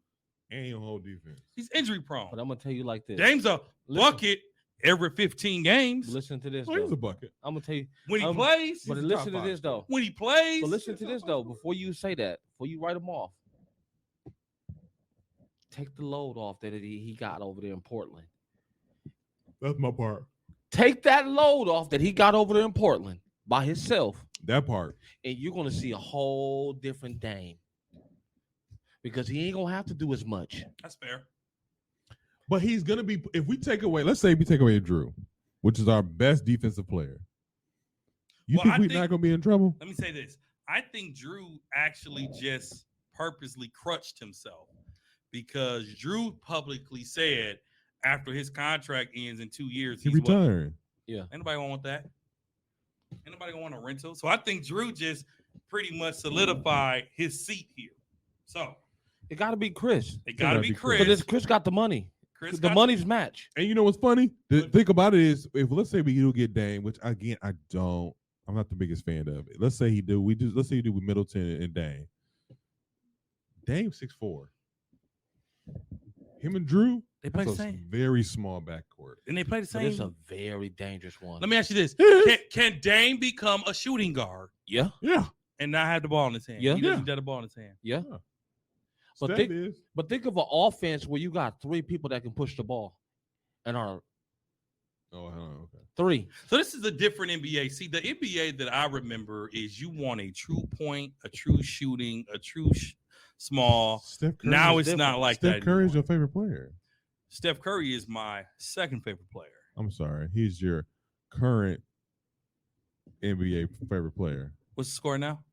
and your whole defense.
He's injury prone.
But I'm gonna tell you like this.
Dame's a
Listen.
bucket every 15 games.
Listen to this.
Oh, he's
Though.
a bucket.
I'm gonna tell you.
When he
Um,
plays,
But
He's a
listen
top
to this
five.
though.
when he plays,
But listen to this though. Before you say that, before you write him off, take the load off that he got over there in Portland.
That's my part.
Take that load off that he got over there in Portland by himself,
That part.
and you're gonna see a whole different Dame. Because he ain't gonna have to do as much.
that's fair.
But he's gonna be if we take away, let's say we take away Drew, which is our best defensive player. You
Well,
think
I
we're
think-
not gonna be in trouble?
Let me say this. I think Drew actually just purposely crutched himself because Drew publicly said after his contract ends in 2 years,
He
he's what?
retiring.
Ain't nobody gonna want that. Ain't nobody gonna want a rental. So I think Drew just pretty much solidified his seat here. So
It got to be Chris.
it gotta be Chris.
Because Chris got the money.
Chris
The
got
money's match.
And you know what's funny? The thing about it is, if let's say we do get Dame, which again I'm not the biggest fan of it. Let's say he do. Let's say he do with Middleton and Dame. Dame 6'4". Him and Drew.
They play the
that's a
same.
very small backcourt.
And they play the
But
same.
it's a very dangerous one.
Let me ask you this:
Yes.
can Dame become a shooting guard
Yeah.
Yeah.
and not have the ball in his hand?
Yeah.
He doesn't have the ball in his hand.
Yeah. But
Steph
think-
is.
But think of an offense where you got 3 people that can push the ball. And are
Oh, okay.
3.
So this is a different NBA. See, the NBA that I remember is you want a true point, a true shooting, a true small.
Steph Curry
Now
is
it's not like
Steph
that.
Curry is
anymore.
your favorite player.
Steph Curry is my second favorite player.
I'm sorry. He's your current NBA favorite player.
What's the score now?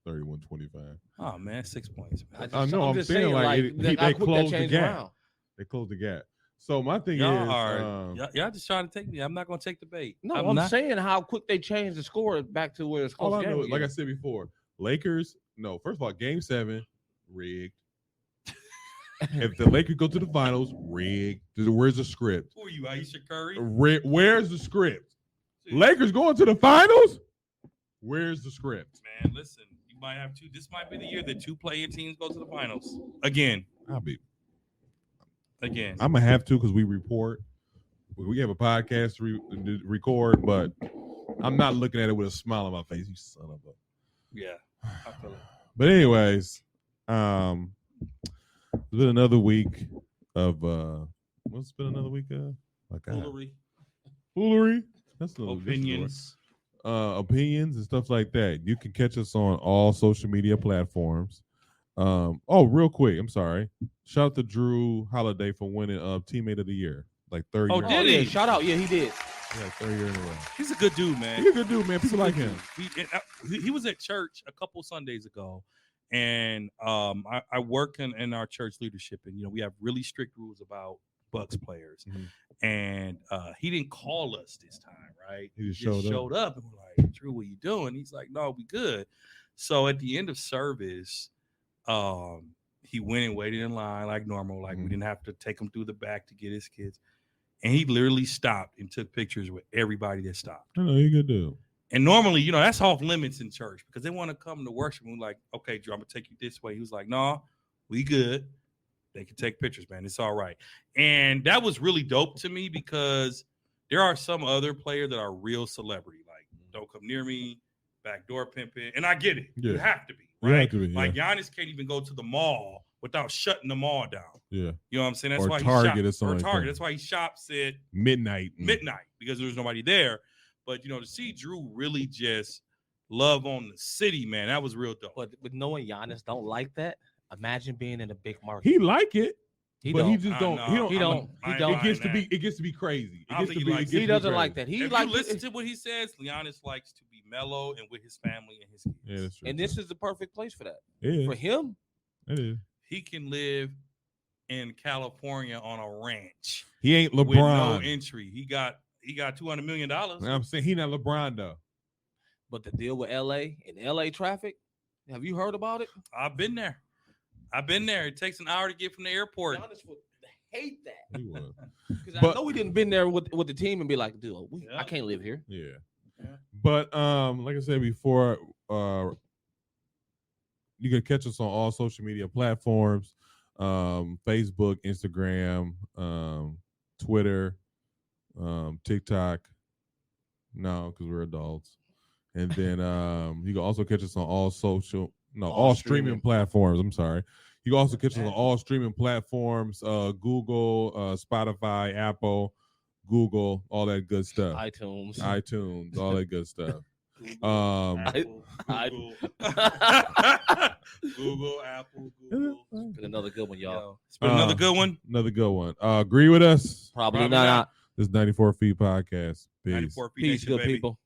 31-25.
Oh man, 6 points. Man.
I know, I'm
just
saying, like,
how
they
quick that
closed the
changed
gap.
around.
They closed the gap. So my thing
Y'all
is,
are y'all just trying to take me. I'm not gonna take the bait.
No,
I'm
I'm
not.
saying how quick they changed the score back to where it's close.
all I
game
know, like I
again.
said before, Lakers. No, first of all, Game 7 rigged. If the Lakers go to the finals, rigged. Where's the script?
Who are you, Aisha Curry?
Where's the script? Lakers going to the finals? Where's the script?
Man, listen, you might have two. This might be the year that 2 play-in teams go to the finals again. Again.
I'm gonna have to because we report. We have a podcast to record, but I'm not looking at it with a smile on my face. You son of a.
Yeah, I feel it.
But anyways, it's been another week of what's been another week of? My God. Foolery. That's a little
Opinions.
opinions and stuff like that. You can catch us on all social media platforms. Real quick, I'm sorry. Shout out to Drew Holiday for winning Teammate of the Year, like third
Oh,
year.
did
yeah,
he?
shout out. Yeah, he did.
Yeah, third year in a row.
He's a good dude, man.
He's a good dude, man. People like him.
He was at church a couple Sundays ago, and I work in our church leadership, and we have really strict rules about Bucks players.
Mhm.
And he didn't call us this time, right?
He just
showed up, and we're like, Drew, what you doing? He's like, no, we good. So at the end of service, he went and waited in line like normal, like we
Mhm.
didn't have to take him through the back to get his kids. And he literally stopped and took pictures with everybody that stopped.
I know you're a good dude.
And normally, that's off limits in church because they want to come to worship. And we're like, okay, Drew, I'm gonna take you this way. He was like, no, we good. They can take pictures, man. It's all right. And that was really dope to me because there are some other players that are real celebrity. Like, don't come near me, backdoor pimping. And I get it. You
Yeah.
have to be,
You
right?
have to be, yeah.
Like Giannis can't even go to the mall without shutting the mall down.
Yeah.
You know what I'm saying? That's
Or
why
Target
he
or
shops.
something
Or
like
Target.
that.
That's why he shops at
Midnight.
midnight because there was nobody there. But to see Drew really just love on the city, man, that was real dope.
But knowing Giannis don't like that, imagine being in a big market.
He like it, but
don't.
he just don't.
I
He
know.
don't.
He
I
don't.
ain't
It gets to
buying
be. It gets to be crazy. It
I don't
gets
think
to
he
be.
likes
It
it.
He
gets to be
doesn't like
crazy.
that. He
If
like
you listen to what he says, Giannis likes to be mellow and with his family and his kids.
Yeah, that's true.
and this is the perfect place for that.
it
For
is.
him,
It is.
He can live in California on a ranch
He ain't
with no
LeBron.
entry. He got $200 million.
I'm saying he not LeBron though.
but the deal with LA and LA traffic, have you heard about it?
I've been there. It takes an hour to get from the airport.
Giannis would hate that
He was.
because
But-
I know he didn't been there with the team and be like, dude,
Yeah.
I can't live here.
Yeah.
Yeah.
But like I said before, you can catch us on all social media platforms, Facebook, Instagram, Twitter, TikTok. No, because we're adults. And then you can also catch us on all all streaming platforms. I'm sorry. You can also catch us on all streaming platforms, Google, Spotify, Apple, Google, all that good stuff. iTunes, all that good stuff.
Google, Apple, Google.
Been another good one, y'all.
Yo, it's been another good one.
Another good one. Agree with us?
Probably
Probably
not.
not.
This 94 Feet Podcast. Peace.
94 feet
Peace,
nation,
good
baby.
people.